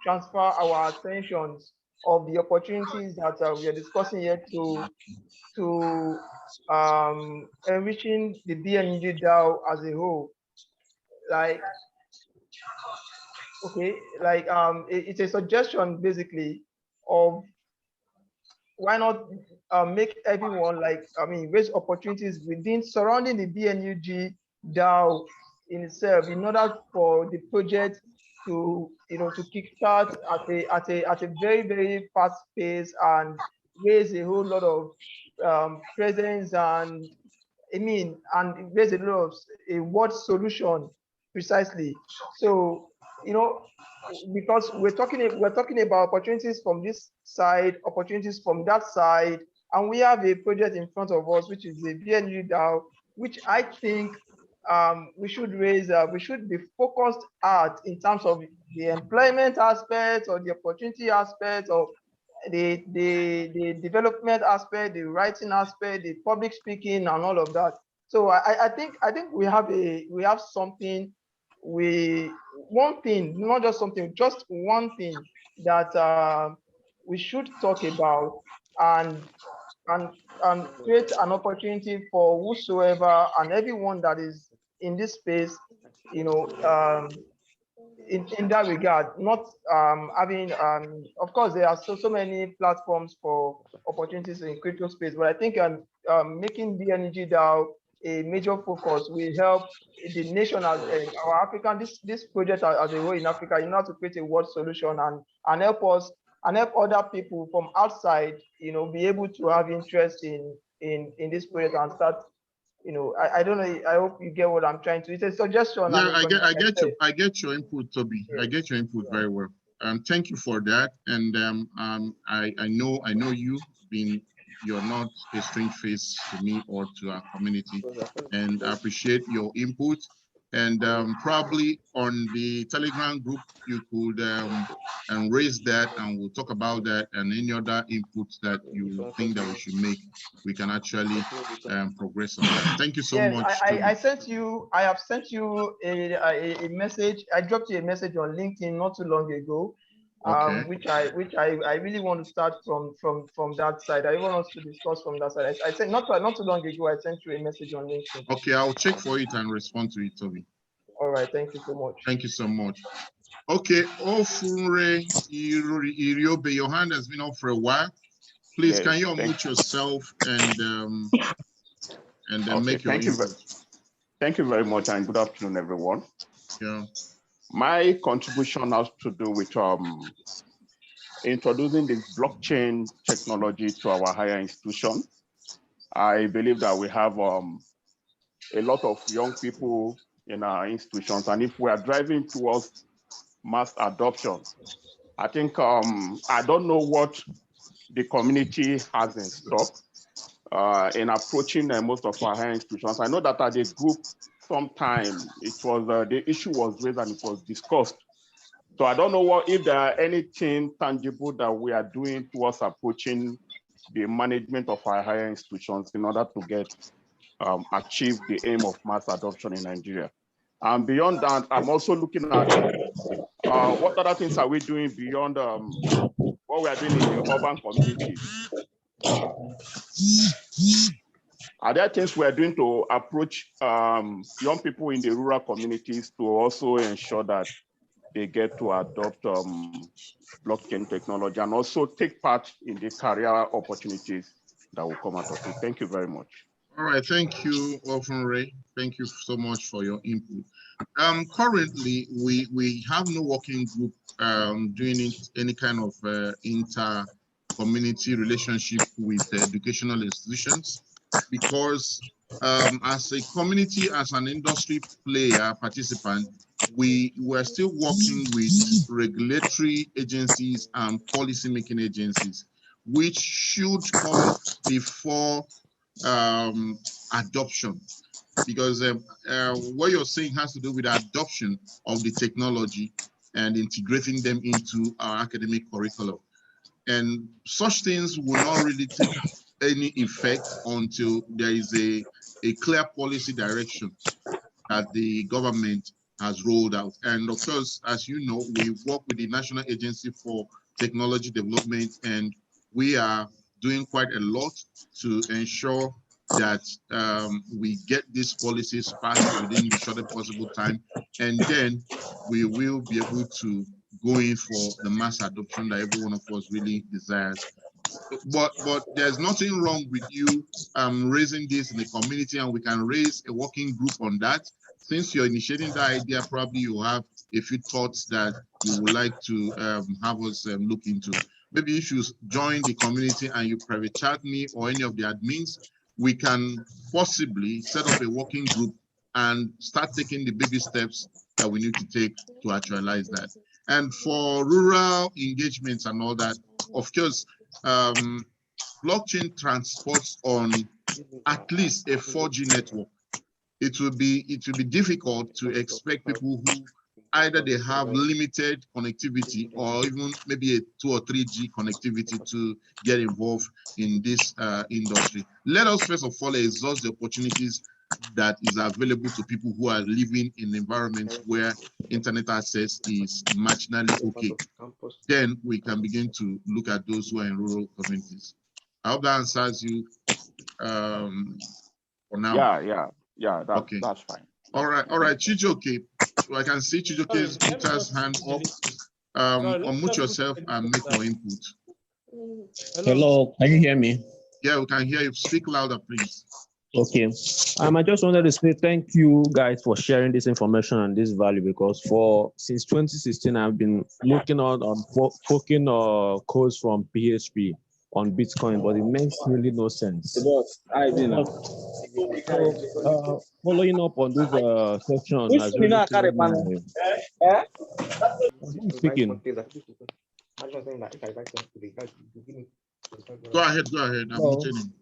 transfer our attentions of the opportunities that we are discussing here to enriching the BNUG DAO as a whole. It's a suggestion basically of why not make everyone raise opportunities within surrounding the BNUG DAO in itself, in order for the project to kickstart at a very, very fast pace and raise a whole lot of presence and raise a lot of a word solution precisely. So because we're talking about opportunities from this side, opportunities from that side, and we have a project in front of us, which is the BNUG DAO, which I think we should be focused at in terms of the employment aspect or the opportunity aspect or the development aspect, the writing aspect, the public speaking, and all of that. So I think we have something. One thing, not just something, just one thing that we should talk about and create an opportunity for whosoever and everyone that is in this space, in that regard, not having of course there are so many platforms for opportunities in crypto space, but I think making BNUG DAO a major focus will help the nation as our African this project as a whole in Africa, to create a world solution and help us and help other people from outside, be able to have interest in this project and start. I don't know. I hope you get what I'm trying to. It's a suggestion. Yeah, I get your input, Toby. Yeah. I get your input very well. Thank you for that. And I know you're not a strange face to me or to our community, and I appreciate your input. And probably on the Telegram group, you could and raise that, and we'll talk about that, and any other inputs that you think that we should make, we can actually progress on that. Thank you so much. I have sent you a message. I dropped you a message on LinkedIn not too long ago. Okay. Which I really want to start from that side. I want us to discuss from that side. I said not too long ago, I sent you a message on LinkedIn. Okay, I'll check for it and respond to it, Toby. All right, thank you so much. Thank you so much. Okay, Ofunre Iriobe, your hand has been up for a while. Please, can you unmute yourself and then make your input? Thank you very much, and good afternoon, everyone. Yeah. My contribution has to do with introducing the blockchain technology to our higher institution. I believe that we have a lot of young people in our institutions, and if we are driving towards mass adoption, I think I don't know what the community has in stock in approaching most of our higher institutions. I know that at the group, sometime it was the issue was raised and it was discussed. So I don't know if there are anything tangible that we are doing towards approaching the management of our higher institutions in order to get achieve the aim of mass adoption in Nigeria. And beyond that, I'm also looking at what other things are we doing beyond what we are doing in the urban communities. Are there things we are doing to approach young people in the rural communities to also ensure that they get to adopt blockchain technology and also take part in the career opportunities that will come out of it? Thank you very much. All right, thank you, Ofunre. Thank you so much for your input. Currently, we have no working group doing any kind of inter-community relationship with educational institutions, because as a community, as an industry player, participant, we were still working with regulatory agencies and policy-making agencies, which should come before adoption, because what you're saying has to do with adoption of the technology and integrating them into our academic curriculum. And such things will not really take any effect until there is a clear policy direction that the government has rolled out. And of course, as you know, we work with the National Agency for Technology Development, and we are doing quite a lot to ensure that we get these policies passed within the shortest possible time, and then we will be able to go in for the mass adoption that every one of us really desires. But there's nothing wrong with you raising this in the community, and we can raise a working group on that. Since you're initiating the idea, probably you have a few thoughts that you would like to have us look into. Maybe if you join the community and you private chat me or any of the admins, we can possibly set up a working group and start taking the baby steps that we need to take to actualize that. And for rural engagements and all that, of course, blockchain transports on at least a 4G network. It will be difficult to expect people who either they have limited connectivity or even maybe a 2 or 3G connectivity to get involved in this industry. Let us first of all exhaust the opportunities that is available to people who are living in environments where internet access is marginally okay. Then we can begin to look at those who are in rural communities. I hope that answers you for now. Yeah, okay. That's fine. All right, Chijoke. So I can see Chijoke's Peter's hand up. Unmute yourself and make your input. Hello, can you hear me? Yeah, we can hear you. Speak louder, please. Okay. I just wanted to say thank you guys for sharing this information and this value, because since 2016 I've been looking out on forking codes from PHP on Bitcoin, but it makes really no sense. Following up on this section, as speaking. Go ahead. I'm listening.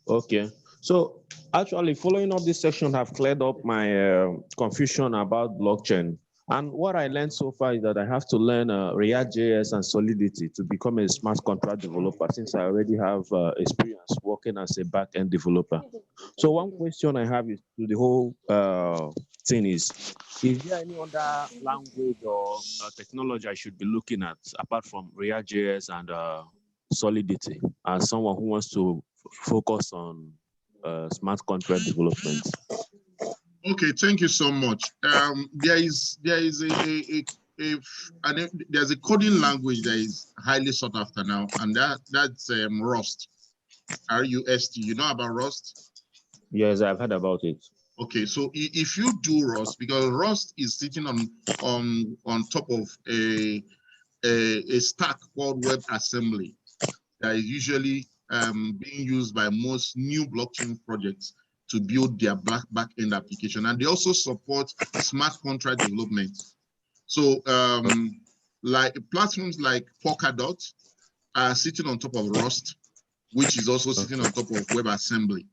Okay. So actually, following up this section have cleared up my confusion about blockchain. And what I learned so far is that I have to learn React.js and Solidity to become a smart contract developer, since I already have experience working as a back-end developer. So one question I have is to the whole thing is there any other language or technology I should be looking at apart from React.js and Solidity as someone who wants to focus on smart contract development? Okay, thank you so much. There's a coding language that is highly sought after now, and that's Rust, R-U-S-T. You know about Rust? Yes, I've heard about it. Okay, so if you do Rust, because Rust is sitting on top of a stack called WebAssembly that is usually being used by most new blockchain projects to build their back-end application. And they also support smart contract development. So like platforms like Polkadot are sitting on top of Rust, which is also sitting on top of WebAssembly.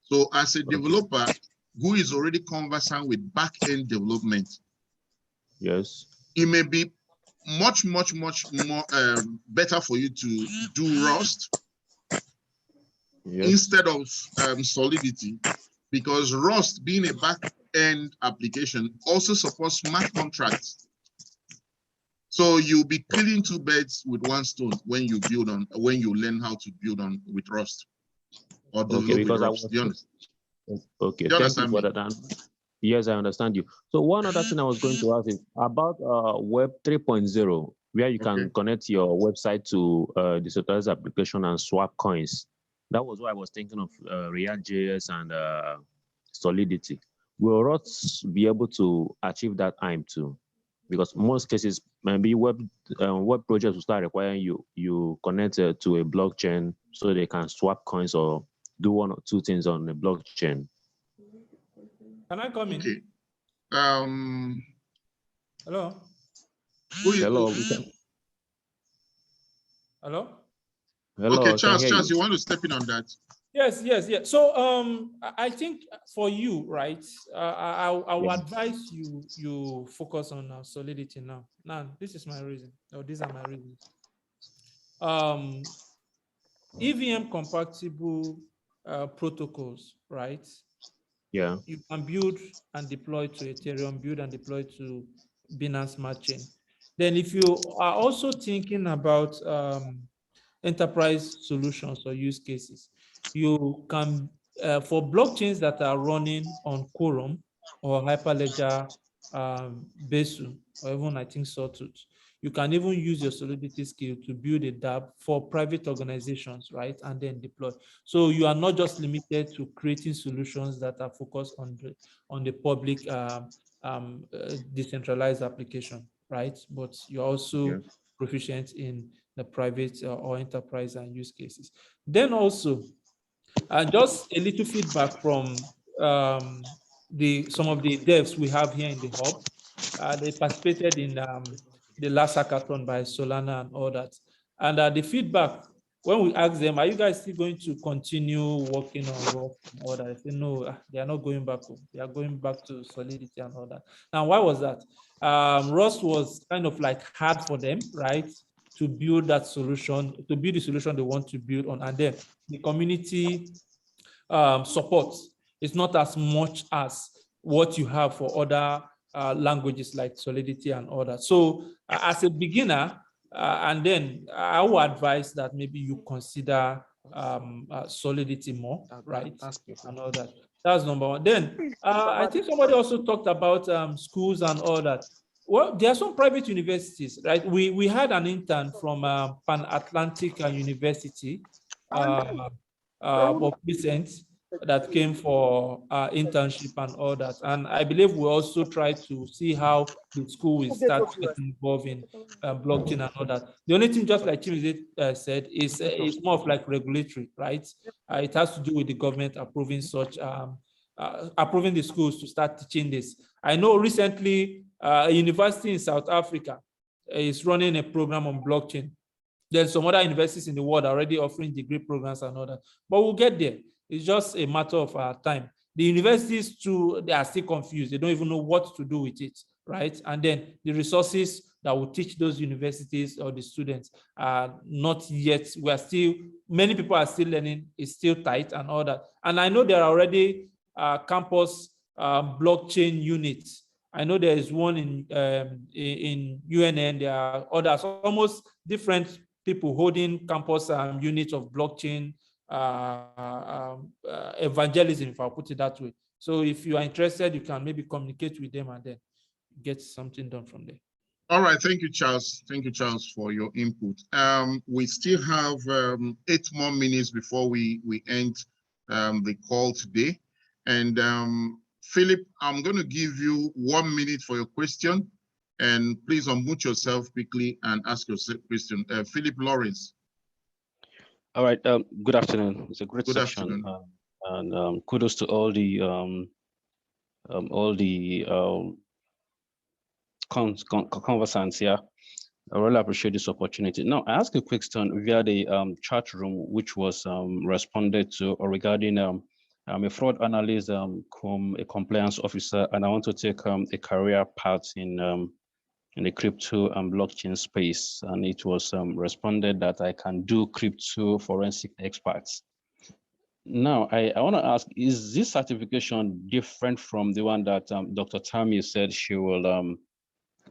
So as a developer who is already conversant with back-end development, yes, it may be much more better for you to do Rust instead of Solidity, because Rust, being a back-end application, also supports smart contracts. So you'll be killing two birds with one stone when you learn how to build on with Rust or develop with Rust. Do you understand? Okay, Do you thank you for that. Yes, I understand you. So one other thing I was going to ask is about Web 3.0, where you can connect your website to decentralized application and swap coins. That was what I was thinking of, React.js and Solidity. Will Rust be able to achieve that aim too? Because most cases, maybe web projects will start requiring you connect to a blockchain so they can swap coins or do one or two things on the blockchain. Can I come in? Okay. Hello. Hello. Hello. Hello. Okay, Charles, you want to step in on that? Yes. So I think for you, right, I will advise you focus on Solidity now. Now, this is my reason, or these are my reasons. EVM compatible protocols, right? Yeah. You can build and deploy to Ethereum, build and deploy to Binance Smart Chain. Then if you are also thinking about enterprise solutions or use cases, you can, for blockchains that are running on Quorum or Hyperledger, Besu, or even I think Sawtooth, you can even use your Solidity skill to build a dApp for private organizations, right? And then deploy. So you are not just limited to creating solutions that are focused on the public decentralized application, right? But you're also proficient in the private or enterprise and use cases. Then also, just a little feedback from some of the devs we have here in the hub. They participated in the last hackathon by Solana and all that. And the feedback, when we asked them, are you guys still going to continue working on Rust and all that? They said, no, they are not going back home. They are going back to Solidity and all that. Now, why was that? Rust was kind of like hard for them, right? To build that solution, to build the solution they want to build on. And then the community support is not as much as what you have for other languages like Solidity and all that. So as a beginner, and then I would advise that maybe you consider Solidity more, right? And all that. That's number one. Then I think somebody also talked about schools and all that. Well, there are some private universities, right? We had an intern from Pan Atlantic University, Bob Vincent, that came for internship and all that. And I believe we also try to see how the school will start getting involved in blockchain and all that. The only thing, just like Chimeze said, is it's more of like regulatory, right? It has to do with the government approving such, approving the schools to start teaching this. I know recently a university in South Africa is running a program on blockchain. There's some other universities in the world already offering degree programs and all that, but we'll get there. It's just a matter of time. The universities too, they are still confused. They don't even know what to do with it, right? And then the resources that will teach those universities or the students are not yet, many people are still learning, it's still tight and all that. And I know there are already campus blockchain units. I know there is one in UNN, there are others, almost different people holding campus units of blockchain evangelism, if I'll put it that way. So if you are interested, you can maybe communicate with them and then get something done from there. All right, thank you, Charles. Thank you, Charles, for your input. We still have 8 more minutes before we end the call today. And Philip, I'm going to give you 1 minute for your question, and please unmute yourself quickly and ask your question. Philip Lawrence. All right. Good afternoon. It's a great Good session, afternoon. and kudos to all the conversants here. I really appreciate this opportunity. Now, I asked a question via the chat room, which was responded to regarding I'm a fraud analyst, a compliance officer, and I want to take a career path in the crypto and blockchain space. And it was responded that I can do crypto forensic experts. Now, I want to ask, is this certification different from the one that Dr. Tammy said she will,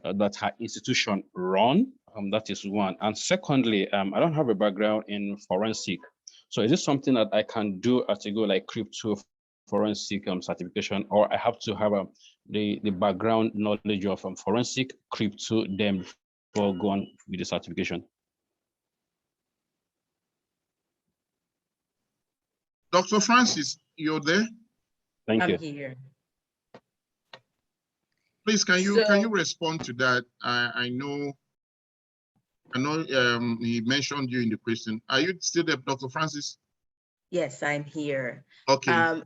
that her institution run? That is one. And secondly, I don't have a background in forensic. So is this something that I can do as a go like crypto forensic certification, or I have to have the background knowledge of forensic, crypto, then before going with the certification? Dr. Francis, you're there? Thank you. I'm here. Please, can you respond to that? I know he mentioned you in the question. Are you still there, Dr. Francis? Yes, I'm here. Okay.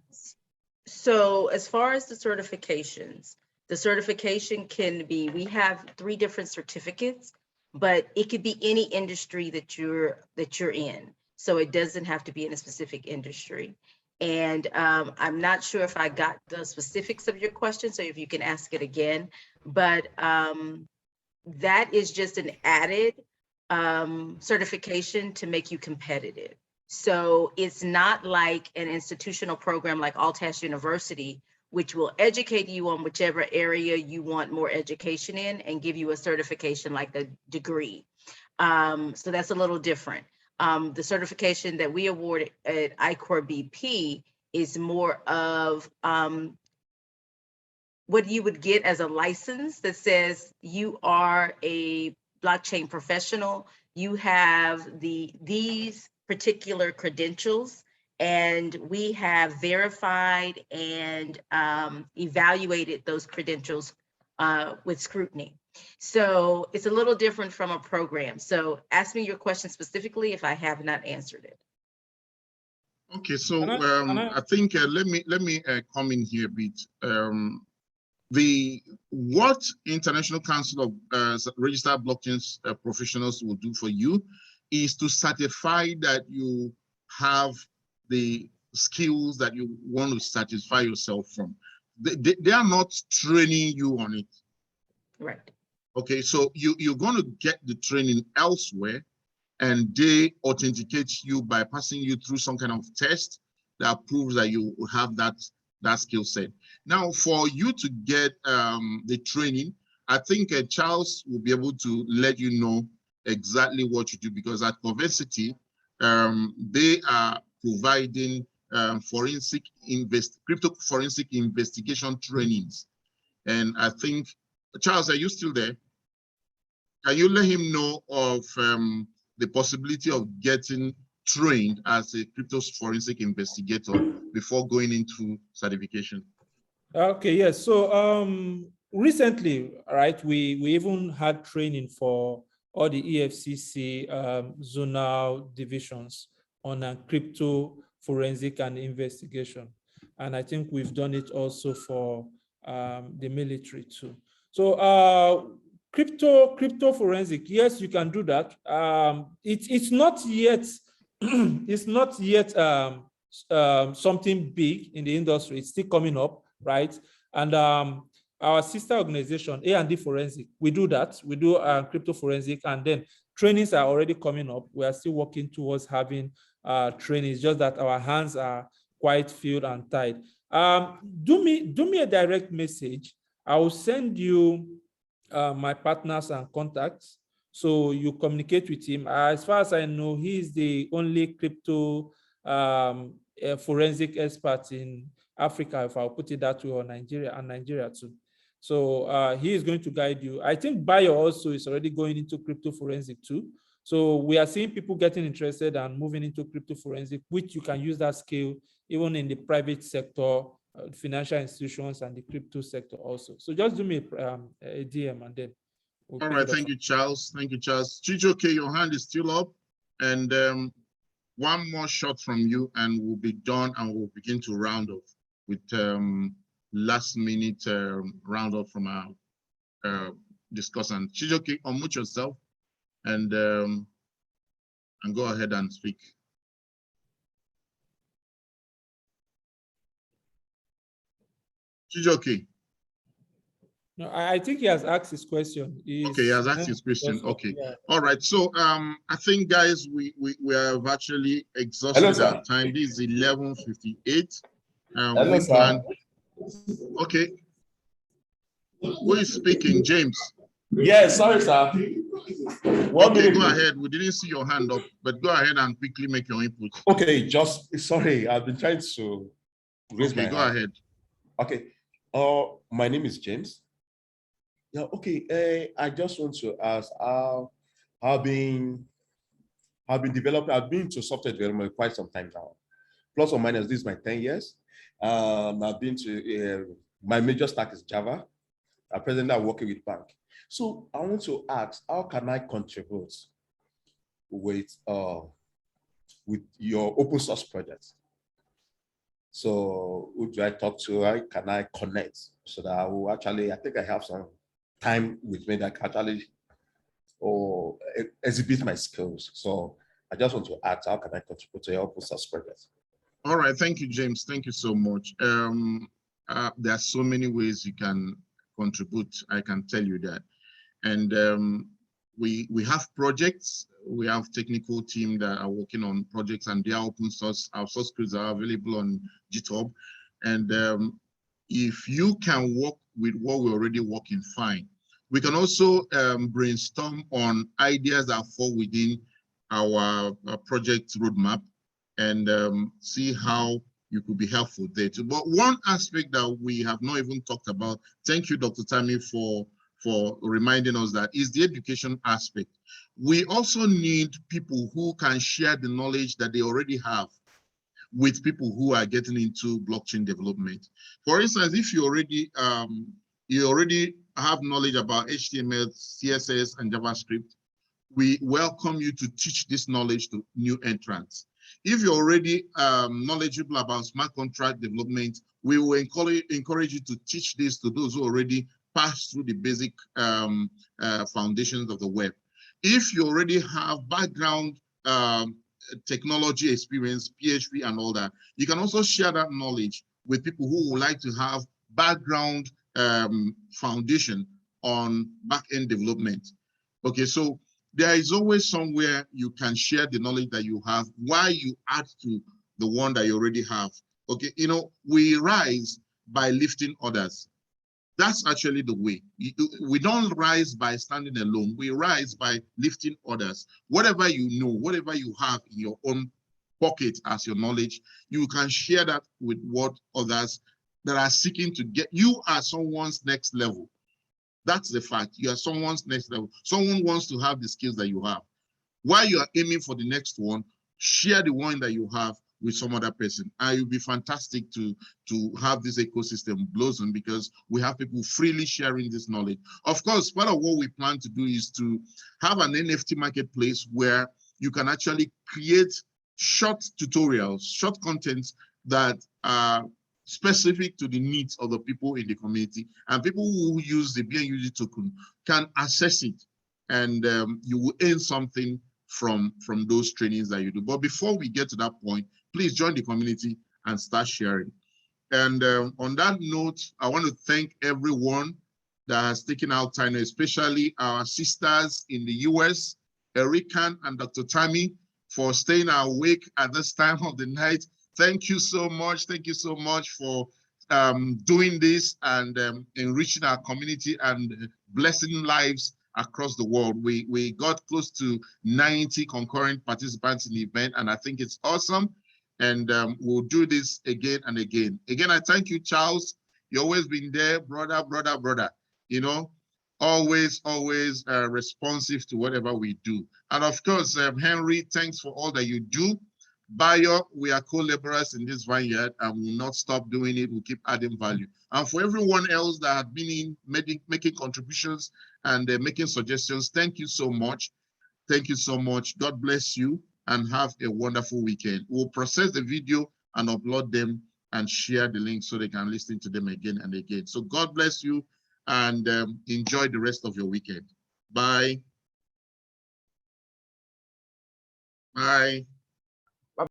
So as far as the certifications, the certification can be, we have 3 different certificates, but it could be any industry that you're in. So it doesn't have to be in a specific industry. And I'm not sure if I got the specifics of your question, so if you can ask it again, but that is just an added certification to make you competitive. So it's not like an institutional program like Altash University, which will educate you on whichever area you want more education in and give you a certification like a degree. So that's a little different. The certification that we award at I-Corps BP is more of what you would get as a license that says you are a blockchain professional, you have these particular credentials, and we have verified and evaluated those credentials with scrutiny. So it's a little different from a program. So ask me your question specifically if I have not answered it. Okay, so I think let me come in here a bit. What International Council of Registered Blockchain Professionals will do for you is to certify that you have the skills that you want to satisfy yourself from. They are not training you on it. Right. Okay, so you're going to get the training elsewhere, and they authenticate you by passing you through some kind of test that proves that you have that skill set. Now, for you to get the training, I think Charles will be able to let you know exactly what you do, because at Conversity, they are providing crypto forensic investigation trainings. And I think, Charles, are you still there? Can you let him know of the possibility of getting trained as a crypto forensic investigator before going into certification? Okay, yes. So recently, right, we even had training for all the EFCC zonal divisions on crypto forensic and investigation. And I think we've done it also for the military too. So crypto forensic, yes, you can do that. It's not yet it's not yet something big in the industry. It's still coming up, right? And our sister organization, A&D Forensic, we do that. We do crypto forensic, and then trainings are already coming up. We are still working towards having trainings, just that our hands are quite filled and tied. Do me a direct message. I will send you my partners and contacts, so you communicate with him. As far as I know, he is the only crypto forensic expert in Africa, if I'll put it that way, or Nigeria too. So he is going to guide you. I think Bayo also is already going into crypto forensic too. So we are seeing people getting interested and moving into crypto forensic, which you can use that skill even in the private sector financial institutions and the crypto sector also. So just do me a DM and then we'll All pick right, it up thank from- you, Charles. Thank you, Charles. Chijoke, your hand is still up. And one more shot from you and we'll be done and we'll begin to round off with last minute roundup from our discussant. Chijoke, unmute yourself and go ahead and speak. Chijoke. No, I think he has asked his question. Okay, he has asked his question. Okay. All right. So I think guys, we have actually exhausted Hello, our time. This is 11:58. Hello, We sir. plan. Okay. Who is speaking? James. Yes, sorry, sir. Okay, go ahead. We didn't see your hand up, but go ahead and quickly make your input. Okay, just sorry, I've been trying to raise my Okay, go hand. ahead. Okay. My name is James. Yeah, okay. I just want to ask how I've been developing, I've been to software development quite some time now. Plus or minus, this is my 10 years. I've been to my major stack is Java. At present, I'm working with bank. So I want to ask, how can I contribute with your open source project? So who do I talk to? How can I connect so that I will actually, I think I have some time with me that I can actually exhibit my skills. So I just want to ask, how can I contribute to your open source project? All right, thank you, James. Thank you so much. There are so many ways you can contribute, I can tell you that. And we have projects, we have technical team that are working on projects and they are open source. Our source codes are available on GitHub. And if you can work with what we're already working, fine. We can also brainstorm on ideas that fall within our project roadmap and see how you could be helpful there too. But one aspect that we have not even talked about, thank you, Dr. Tammy, for reminding us that, is the education aspect. We also need people who can share the knowledge that they already have with people who are getting into blockchain development. For instance, if you already have knowledge about HTML, CSS, and JavaScript, we welcome you to teach this knowledge to new entrants. If you're already knowledgeable about smart contract development, we will encourage you to teach this to those who already passed through the basic foundations of the web. If you already have background technology experience, PHP and all that, you can also share that knowledge with people who would like to have background foundation on back-end development. Okay, so there is always somewhere you can share the knowledge that you have while you add to the one that you already have. Okay, you know, we rise by lifting others. That's actually the way. We don't rise by standing alone. We rise by lifting others. Whatever you know, whatever you have in your own pocket as your knowledge, you can share that with what others that are seeking to get. You are someone's next level. That's the fact. You are someone's next level. Someone wants to have the skills that you have. While you are aiming for the next one, share the one that you have with some other person. And it would be fantastic to have this ecosystem blossom because we have people freely sharing this knowledge. Of course, part of what we plan to do is to have an NFT marketplace where you can actually create short tutorials, short contents that are specific to the needs of the people in the community, and people who use the BNUG token can access it, and you will earn something from those trainings that you do. But before we get to that point, please join the community and start sharing. And on that note, I want to thank everyone that has taken out time, especially our sisters in the US, Erican and Dr. Tammy, for staying awake at this time of the night. Thank you so much. Thank you so much for doing this and enriching our community and blessing lives across the world. We got close to 90 concurrent participants in the event, and I think it's awesome. And we'll do this again and again. Again, I thank you, Charles. You've always been there, brother. You know, always responsive to whatever we do. And of course, Henry, thanks for all that you do. Bayo, we are co-laborers in this vineyard and we will not stop doing it. We'll keep adding value. And for everyone else that have been in making contributions and making suggestions, thank you so much. Thank you so much. God bless you and have a wonderful weekend. We'll process the video and upload them and share the link so they can listen to them again and again. So God bless you and enjoy the rest of your weekend. Bye. Bye.